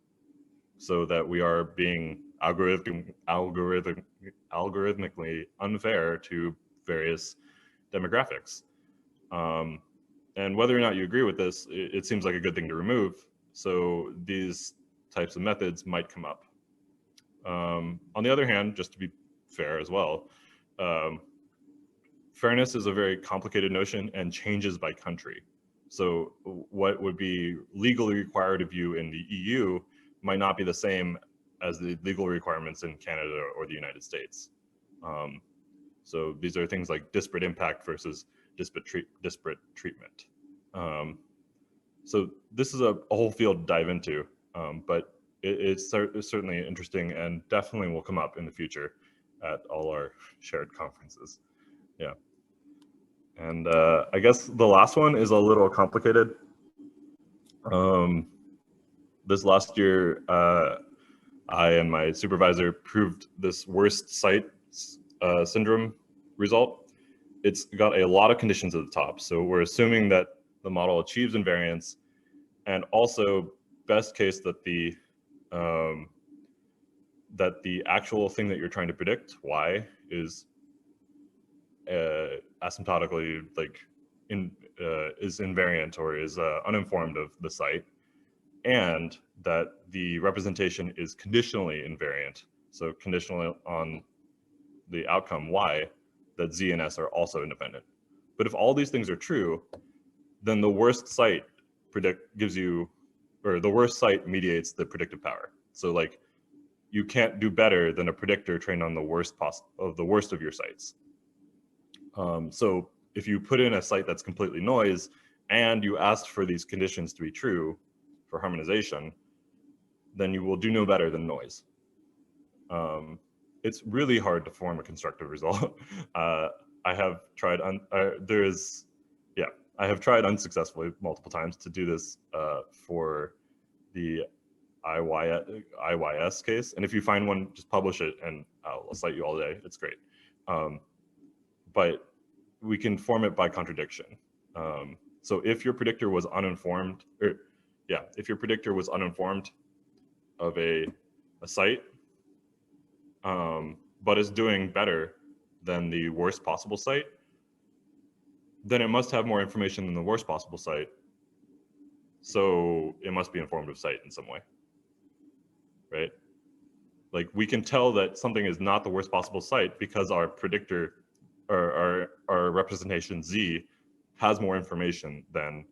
so that we are being algorithmically unfair to various demographics. And whether or not you agree with this, it seems like a good thing to remove. So these types of methods might come up. On the other hand, just to be fair as well, fairness is a very complicated notion and changes by country. So what would be legally required of you in the EU might not be the same as the legal requirements in Canada or the United States. So these are things like disparate impact versus disparate treatment. So this is a whole field to dive into, but it's certainly interesting and definitely will come up in the future at all our shared conferences. Yeah. And I guess the last one is a little complicated. This last year, I and my supervisor proved this worst site syndrome result. It's got a lot of conditions at the top. So we're assuming that the model achieves invariance, and also best case that the actual thing that you're trying to predict, y, is asymptotically is invariant or is uninformed of the site, and that the representation is conditionally invariant, so conditional on the outcome y, that z and s are also independent. But if all these things are true, then the worst site gives you, or the worst site mediates the predictive power. So like you can't do better than a predictor trained on the worst of your sites. So if you put in a site that's completely noise and you asked for these conditions to be true for harmonization, then you will do no better than noise. it's really hard to form a constructive result. I have tried, I have tried unsuccessfully multiple times to do this for the IYS case. And if you find one, just publish it and I'll cite you all day. It's great. But we can form it by contradiction. So if your predictor was uninformed, if your predictor was uninformed of a site, but is doing better than the worst possible site, then it must have more information than the worst possible site. So it must be informed of site in some way, right? Like we can tell that something is not the worst possible site because our predictor or our representation Z has more information than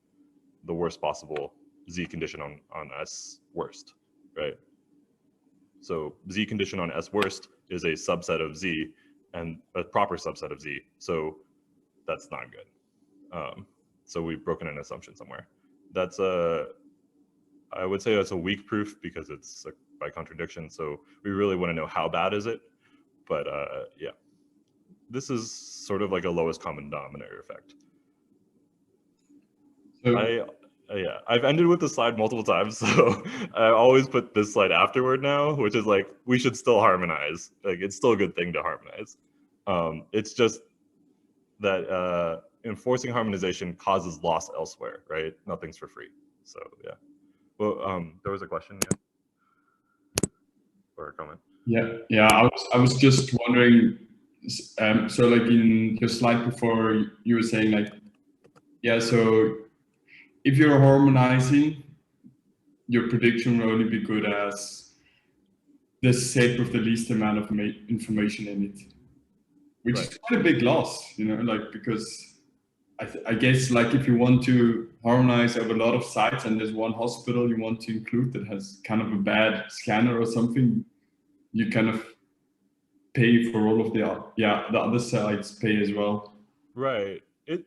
the worst possible Z condition on S worst, right? So Z condition on S worst is a subset of Z and a proper subset of Z. So that's not good. So we've broken an assumption somewhere. That's I would say that's a weak proof because it's by contradiction. So we really want to know how bad is it. But yeah, this is sort of like a lowest common denominator effect. So, I've ended with this slide multiple times, so I always put this slide afterward now, which is like, we should still harmonize. Like, it's still a good thing to harmonize. It's just that enforcing harmonization causes loss elsewhere, right? Nothing's for free. So, yeah. Well, there was a question, yeah? Or a comment? Yeah. I was just wondering, so like in your slide before, you were saying like, yeah, so if you're harmonizing, your prediction will only be good as the set with the least amount of information in it, which is quite a big loss, you know, like, because I guess like if you want to harmonize over a lot of sites and there's one hospital you want to include that has kind of a bad scanner or something, you kind of pay for all of the other sites pay as well. Right.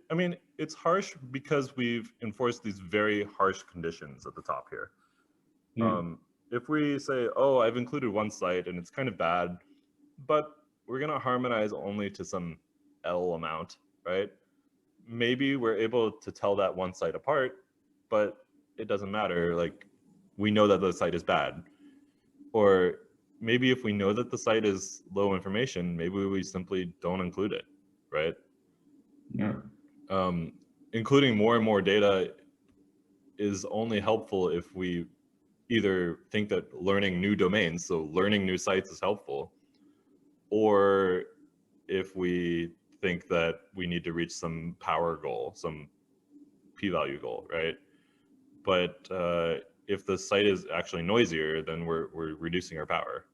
I mean, it's harsh because we've enforced these very harsh conditions at the top here. If we say, oh, I've included one site and it's kind of bad, but we're going to harmonize only to some L amount, right? Maybe we're able to tell that one site apart, but it doesn't matter. Like, we know that the site is bad. Or maybe if we know that the site is low information, maybe we simply don't include it, right? Yeah. Including more and more data is only helpful if we either think that learning new domains, so learning new sites, is helpful, or if we think that we need to reach some power goal, some p-value goal, right? But if the site is actually noisier, then we're reducing our power.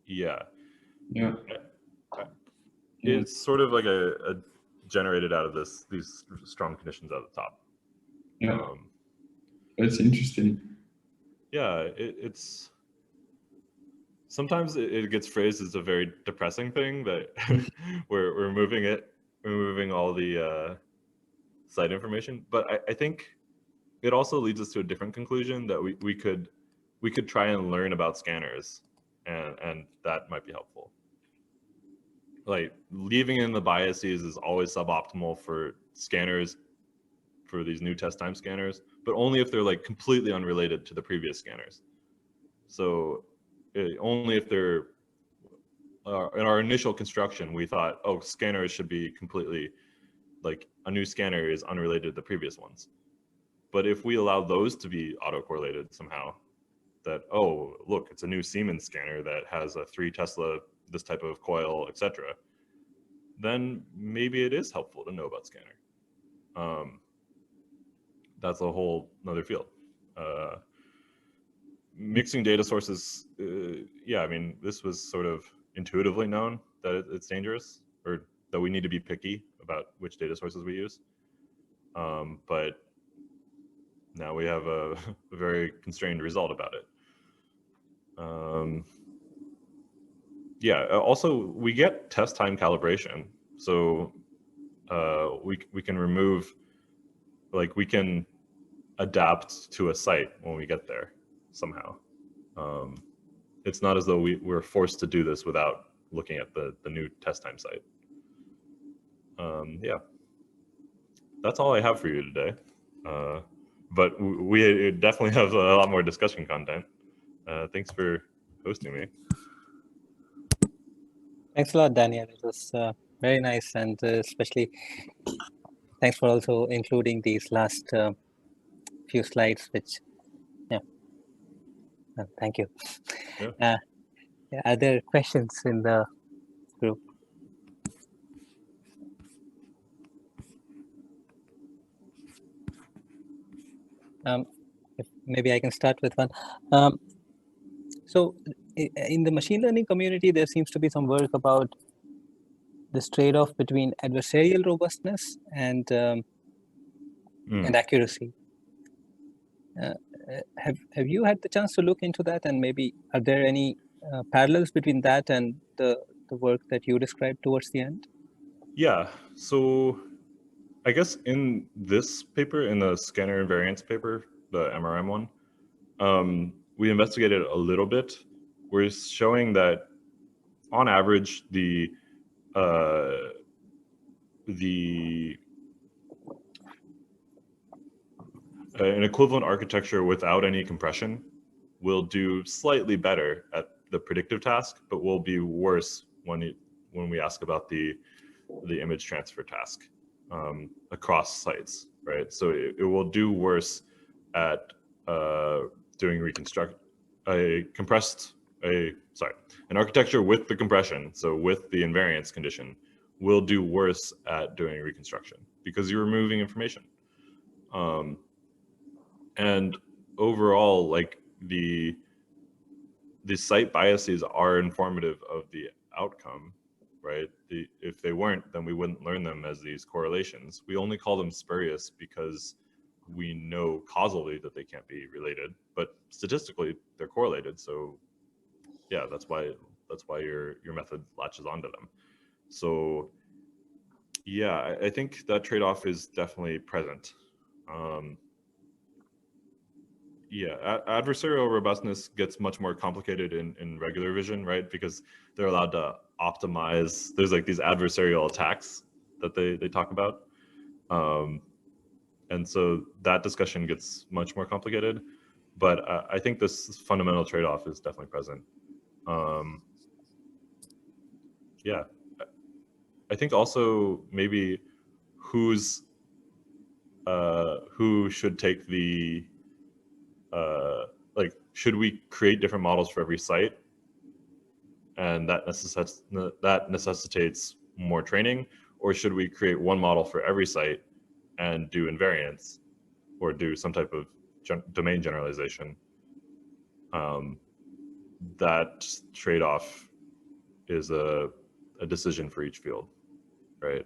Yeah. It's sort of like a generated out of these strong conditions at the top. Yeah. That's interesting. Yeah, it's sometimes it gets phrased as a very depressing thing that we're removing all the site information. But I think it also leads us to a different conclusion, that we could try and learn about scanners, and that might be helpful. Like, leaving in the biases is always suboptimal for scanners, for these new test time scanners, but only if they're like completely unrelated to the previous scanners. So only if they're in our initial construction, we thought, oh, scanners should be completely, like, a new scanner is unrelated to the previous ones. But if we allow those to be autocorrelated somehow, that, oh, look, it's a new Siemens scanner that has a 3 Tesla, this type of coil, etc., then maybe it is helpful to know about scanner. That's a whole another field. Mixing data sources, yeah, I mean, this was sort of intuitively known that it's dangerous, or that we need to be picky about which data sources we use. But now we have a very constrained result about it. Yeah, also we get test time calibration. So we can remove, like, we can adapt to a site when we get there somehow. it's not as though we're forced to do this without looking at the new test time site. Yeah, that's all I have for you today. But we definitely have a lot more discussion content. Thanks for hosting me. Thanks a lot, Daniel. It was very nice, and especially thanks for also including these last few slides, which, yeah, thank you. Yeah. Are there questions in the group? If maybe I can start with one. So in the machine learning community, there seems to be some work about this trade-off between adversarial robustness and accuracy. Have you had the chance to look into that, and maybe are there any parallels between that and the work that you described towards the end? Yeah, so I guess in this paper, in the scanner invariance paper, the MRM one, we investigated a little bit. We're showing that on average, an equivalent architecture without any compression will do slightly better at the predictive task, but will be worse when we ask about the image transfer task across sites, right? So it will do worse at doing an architecture with the compression, so with the invariance condition, will do worse at doing reconstruction because you're removing information. And overall, like the site biases are informative of the outcome, right? If they weren't, then we wouldn't learn them as these correlations. We only call them spurious because we know causally that they can't be related, but statistically they're correlated. So yeah, that's why your method latches onto them. So yeah, I think that trade-off is definitely present. Yeah, adversarial robustness gets much more complicated in regular vision, right? Because they're allowed to optimize. There's like these adversarial attacks that they talk about. And so that discussion gets much more complicated. But I think this fundamental trade-off is definitely present. Yeah, I think also maybe who should take the like, should we create different models for every site, and that necessitates more training, or should we create one model for every site and do invariance or do some type of domain generalization? That trade-off is a decision for each field, right?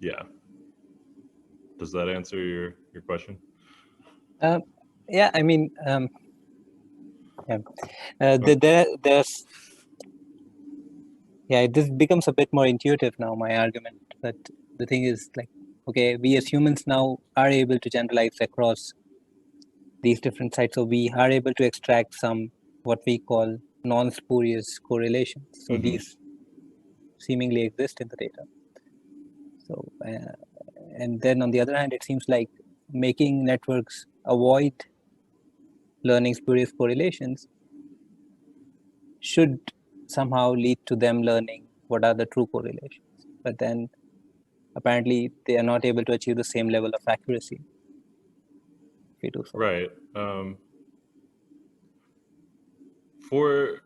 Yeah. Does that answer your question? Yeah, I mean, there's this becomes a bit more intuitive now, my argument. But the thing is, like, okay, we as humans now are able to generalize across these different sites, so we are able to extract some what we call non-spurious correlations. So these seemingly exist in the data. So, and then on the other hand, it seems like making networks avoid learning spurious correlations should somehow lead to them learning what are the true correlations. But then apparently they are not able to achieve the same level of accuracy if you do so. Right. For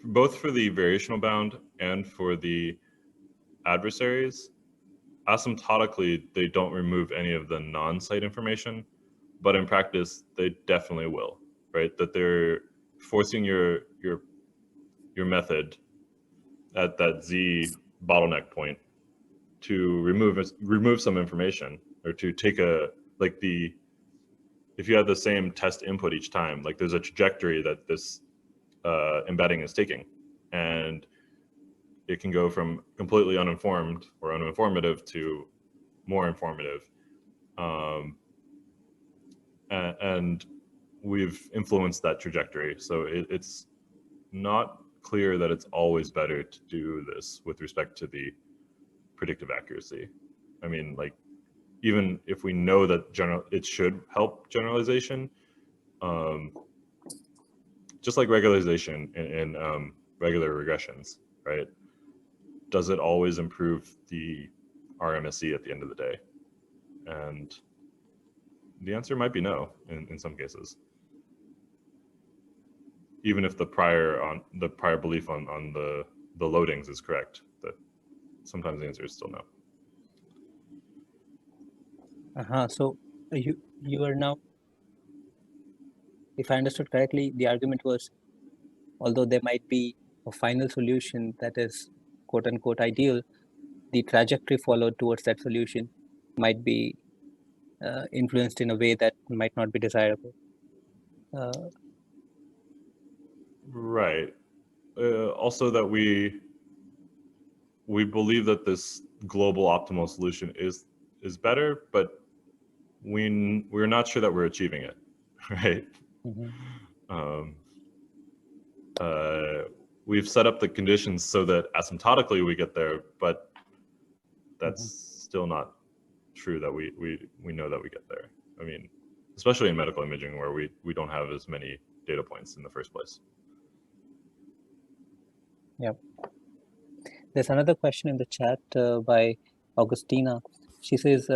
both for the variational bound and for the adversaries, asymptotically, they don't remove any of the non-site information, but in practice, they definitely will, right? That they're forcing your method at that Z bottleneck point to remove some information, or to take if you have the same test input each time, like there's a trajectory that this embedding is taking, and it can go from completely uninformed or uninformative to more informative. And we've influenced that trajectory. So it's not clear that it's always better to do this with respect to the predictive accuracy. I mean, like, even if we know that it should help generalization, just like regularization in regular regressions, right? Does it always improve the RMSE at the end of the day? And the answer might be no in some cases. Even if the prior belief on the loadings is correct, that sometimes the answer is still no. So you are now, if I understood correctly, the argument was, although there might be a final solution that is quote unquote ideal, the trajectory followed towards that solution might be influenced in a way that might not be desirable. Right. Also, that we believe that this global optimal solution is better, but we're not sure that we're achieving it, right? We've set up the conditions so that asymptotically we get there, but that's still not true that we know that we get there. I mean, especially in medical imaging, where we don't have as many data points in the first place. Yep. There's another question in the chat by Augustina. She says,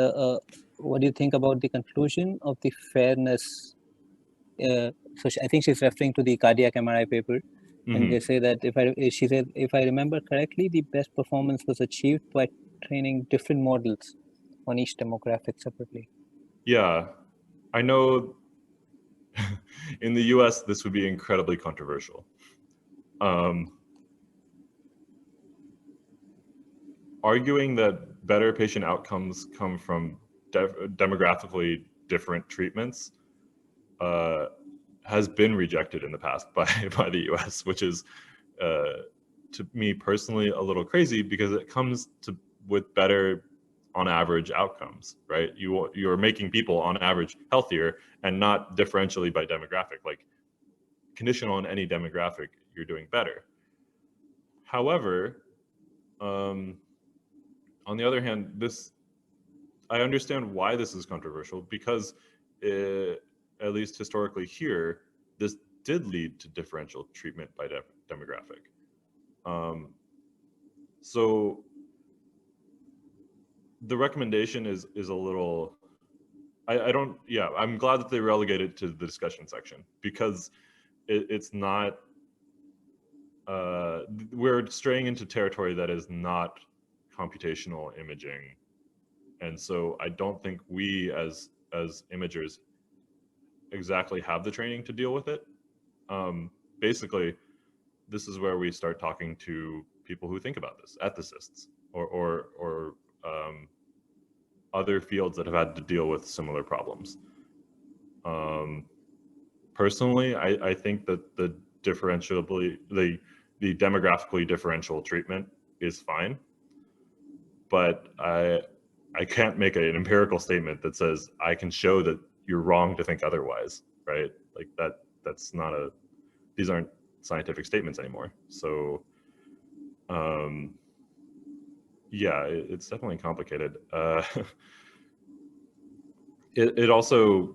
what do you think about the conclusion of the fairness? I think she's referring to the cardiac MRI paper. And they say that she said, if I remember correctly, the best performance was achieved by training different models on each demographic separately. Yeah, I know in the US, this would be incredibly controversial. Arguing that better patient outcomes come from demographically different treatments has been rejected in the past by the US, which is to me personally a little crazy, because it comes with better on average outcomes, right? You're making people on average healthier, and not differentially by demographic. Like, conditional on any demographic, you're doing better. However, on the other hand, I understand why this is controversial, because at least historically here, this did lead to differential treatment by demographic. So the recommendation is a little, I'm glad that they relegated to the discussion section, because it's not, we're straying into territory that is not computational imaging. And so I don't think we as imagers exactly have the training to deal with it. Basically, this is where we start talking to people who think about this, ethicists or other fields that have had to deal with similar problems. Personally, I think that the demographically differential treatment is fine, but I can't make an empirical statement that says I can show that you're wrong to think otherwise, right? Like that's not these aren't scientific statements anymore. So yeah, it's definitely complicated. It also,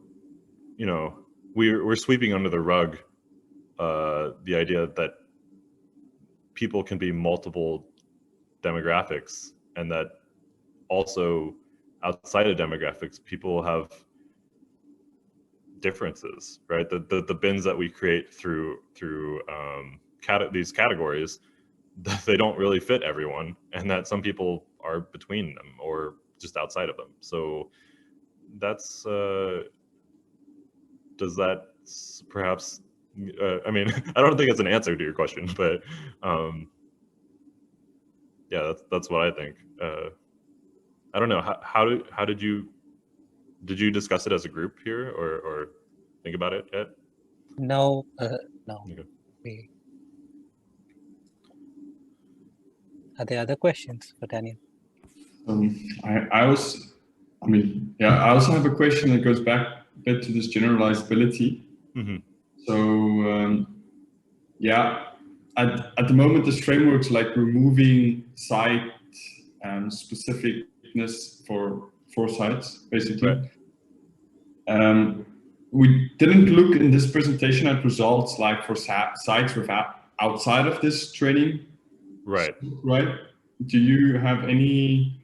you know, we're sweeping under the rug the idea that people can be multiple demographics, and that also outside of demographics, people have differences, right? The bins that we create through these categories, they don't really fit everyone, and that some people are between them or just outside of them. So that's does that perhaps I mean, I don't think it's an answer to your question, but yeah, that's what I think. I don't know, how did you discuss it as a group here, or think about it yet? No, no. Okay. Are there other questions for Daniel? I was I mean, yeah, I also have a question that goes back a bit to this generalizability. Mm-hmm. So, yeah, at the moment, this framework's like removing site specificness for sites, basically. Right. We didn't look in this presentation at results like for sites outside of this training. Right. Right. Do you have any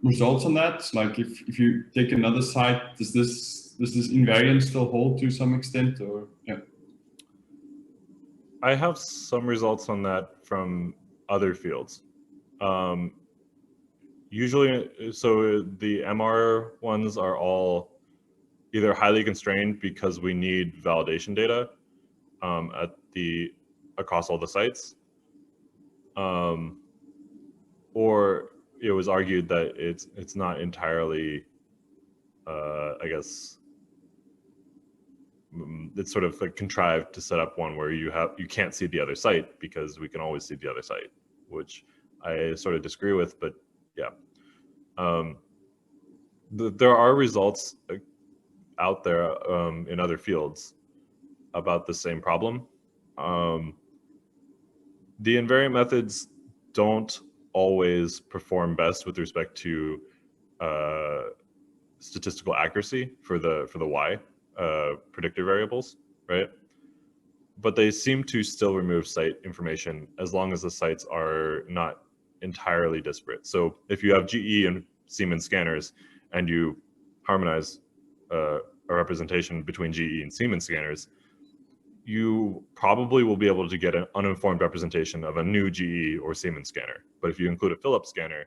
results on that? Like if you take another site, does this invariant still hold to some extent, or yeah? I have some results on that from other fields. Usually, so the MR ones are all either highly constrained because we need validation data across all the sites, or it was argued that it's not entirely, I guess, it's sort of like contrived to set up one where you can't see the other site because we can always see the other site, which I sort of disagree with, but yeah. There are results out there in other fields about the same problem. The invariant methods don't always perform best with respect to statistical accuracy for the Y predictor variables, right? But they seem to still remove site information as long as the sites are not entirely disparate. So if you have GE and Siemens scanners and you harmonize a representation between GE and Siemens scanners, you probably will be able to get an uninformed representation of a new GE or Siemens scanner. But if you include a Philips scanner,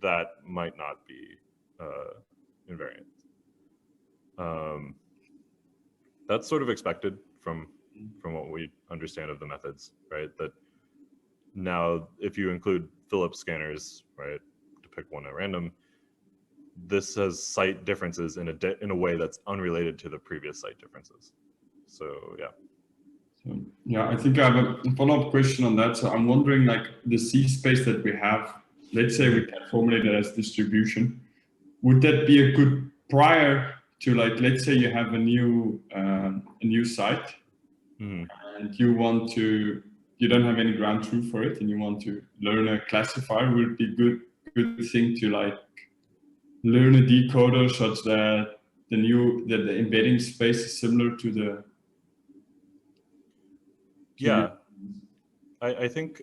that might not be invariant. That's sort of expected from what we understand of the methods, right? That now, if you include Philips scanners, right, to pick one at random, this has site differences in a way that's unrelated to the previous site differences. So yeah. So, yeah, I think I have a follow-up question on that. So I'm wondering, like the C space that we have, let's say we can formulate it as distribution. Would that be a good prior to, like, let's say you have a new site, and you don't have any ground truth for it, and you want to learn a classifier? Would it be good thing to like learn a decoder such that the embedding space is similar to the I think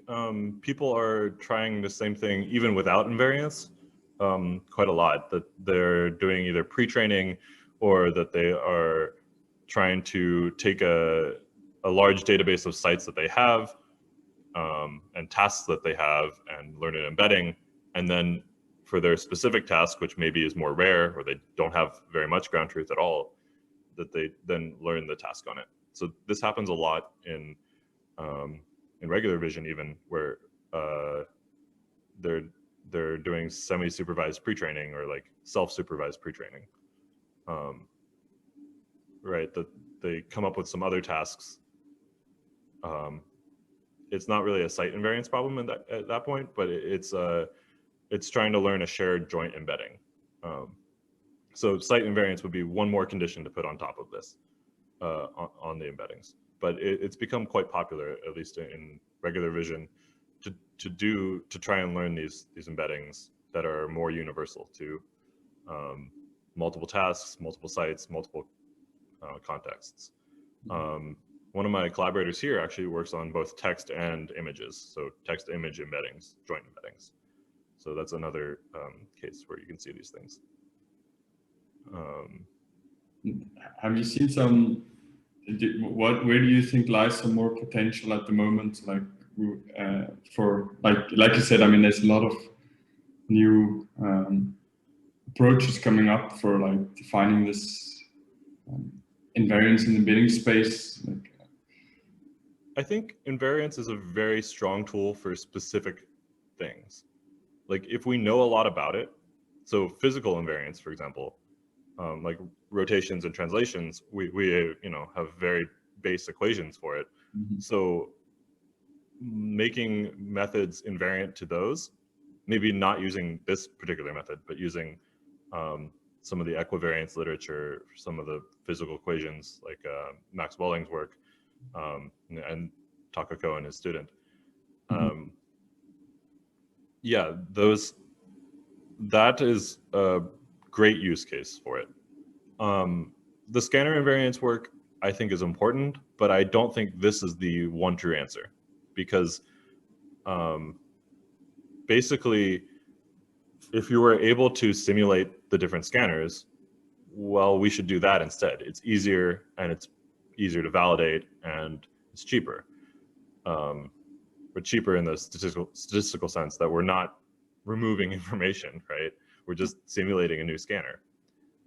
people are trying the same thing even without invariance quite a lot, that they're doing either pre-training or that they are trying to take a large database of sites that they have and tasks that they have and learn an embedding, and then for their specific task, which maybe is more rare or they don't have very much ground truth at all, that they then learn the task on it. So this happens a lot in regular vision, even, where they're doing semi-supervised pre-training or like self-supervised pre-training, right? That they come up with some other tasks. It's not really a site invariance problem at that point, but it's trying to learn a shared joint embedding. So site invariance would be one more condition to put on top of this on the embeddings. But it's become quite popular, at least in regular vision, to try and learn these embeddings that are more universal to multiple tasks, multiple sites, multiple contexts. One of my collaborators here actually works on both text and images, so text-image embeddings, joint embeddings. So that's another case where you can see these things. Have you seen some? Where do you think lies some more potential at the moment? Like for like you said, I mean, there's a lot of new approaches coming up for like defining this invariance in the embedding space. Like, I think invariance is a very strong tool for specific things. Like if we know a lot about it, so physical invariance, for example, like rotations and translations, we have very base equations for it. So making methods invariant to those maybe not using this particular method, but using some of the equivariance literature, some of the physical equations like Max Welling's work, and Takako and his student. Yeah, that is a great use case for it. The scanner invariance work I think is important, but I don't think this is the one true answer, because basically, if you were able to simulate the different scanners, well, we should do that instead. It's easier, and it's easier to validate, and it's cheaper. But cheaper in the statistical sense that we're not removing information, right? We're just simulating a new scanner.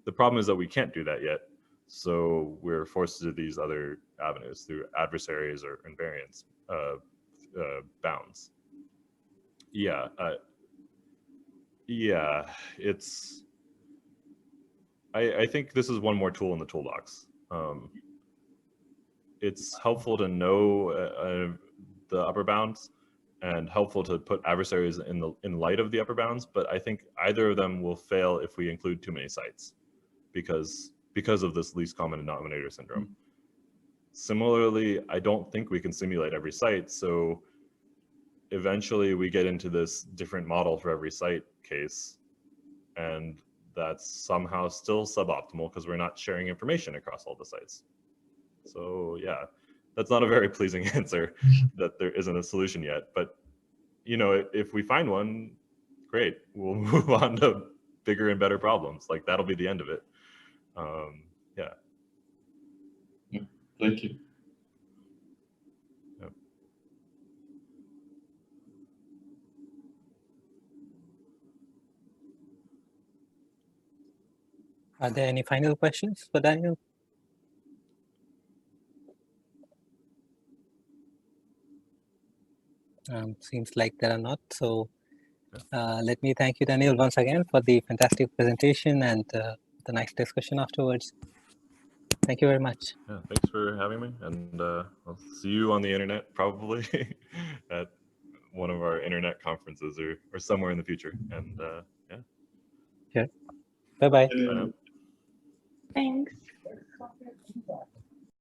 The problem is that we can't do that yet. So we're forced to do these other avenues through adversaries or invariance bounds. Yeah, it's. I think this is one more tool in the toolbox. It's helpful to know the upper bounds, and helpful to put adversaries in light of the upper bounds. But I think either of them will fail if we include too many sites, because of this least common denominator syndrome. Similarly, I don't think we can simulate every site, so eventually we get into this different model for every site case, and that's somehow still suboptimal because we're not sharing information across all the sites. So yeah, that's not a very pleasing answer, that there isn't a solution yet. But you know, if we find one, great, we'll move on to bigger and better problems. Like, that'll be the end of it. Yeah. Thank you. Yep. Are there any final questions for Daniel? Seems like there are not. So let me thank you, Daniel, once again for the fantastic presentation and the nice discussion afterwards. Thank you very much. Yeah, thanks for having me, and I'll see you on the internet probably at one of our internet conferences or somewhere in the future. And yeah. Sure. Bye-bye. Bye now. Thanks.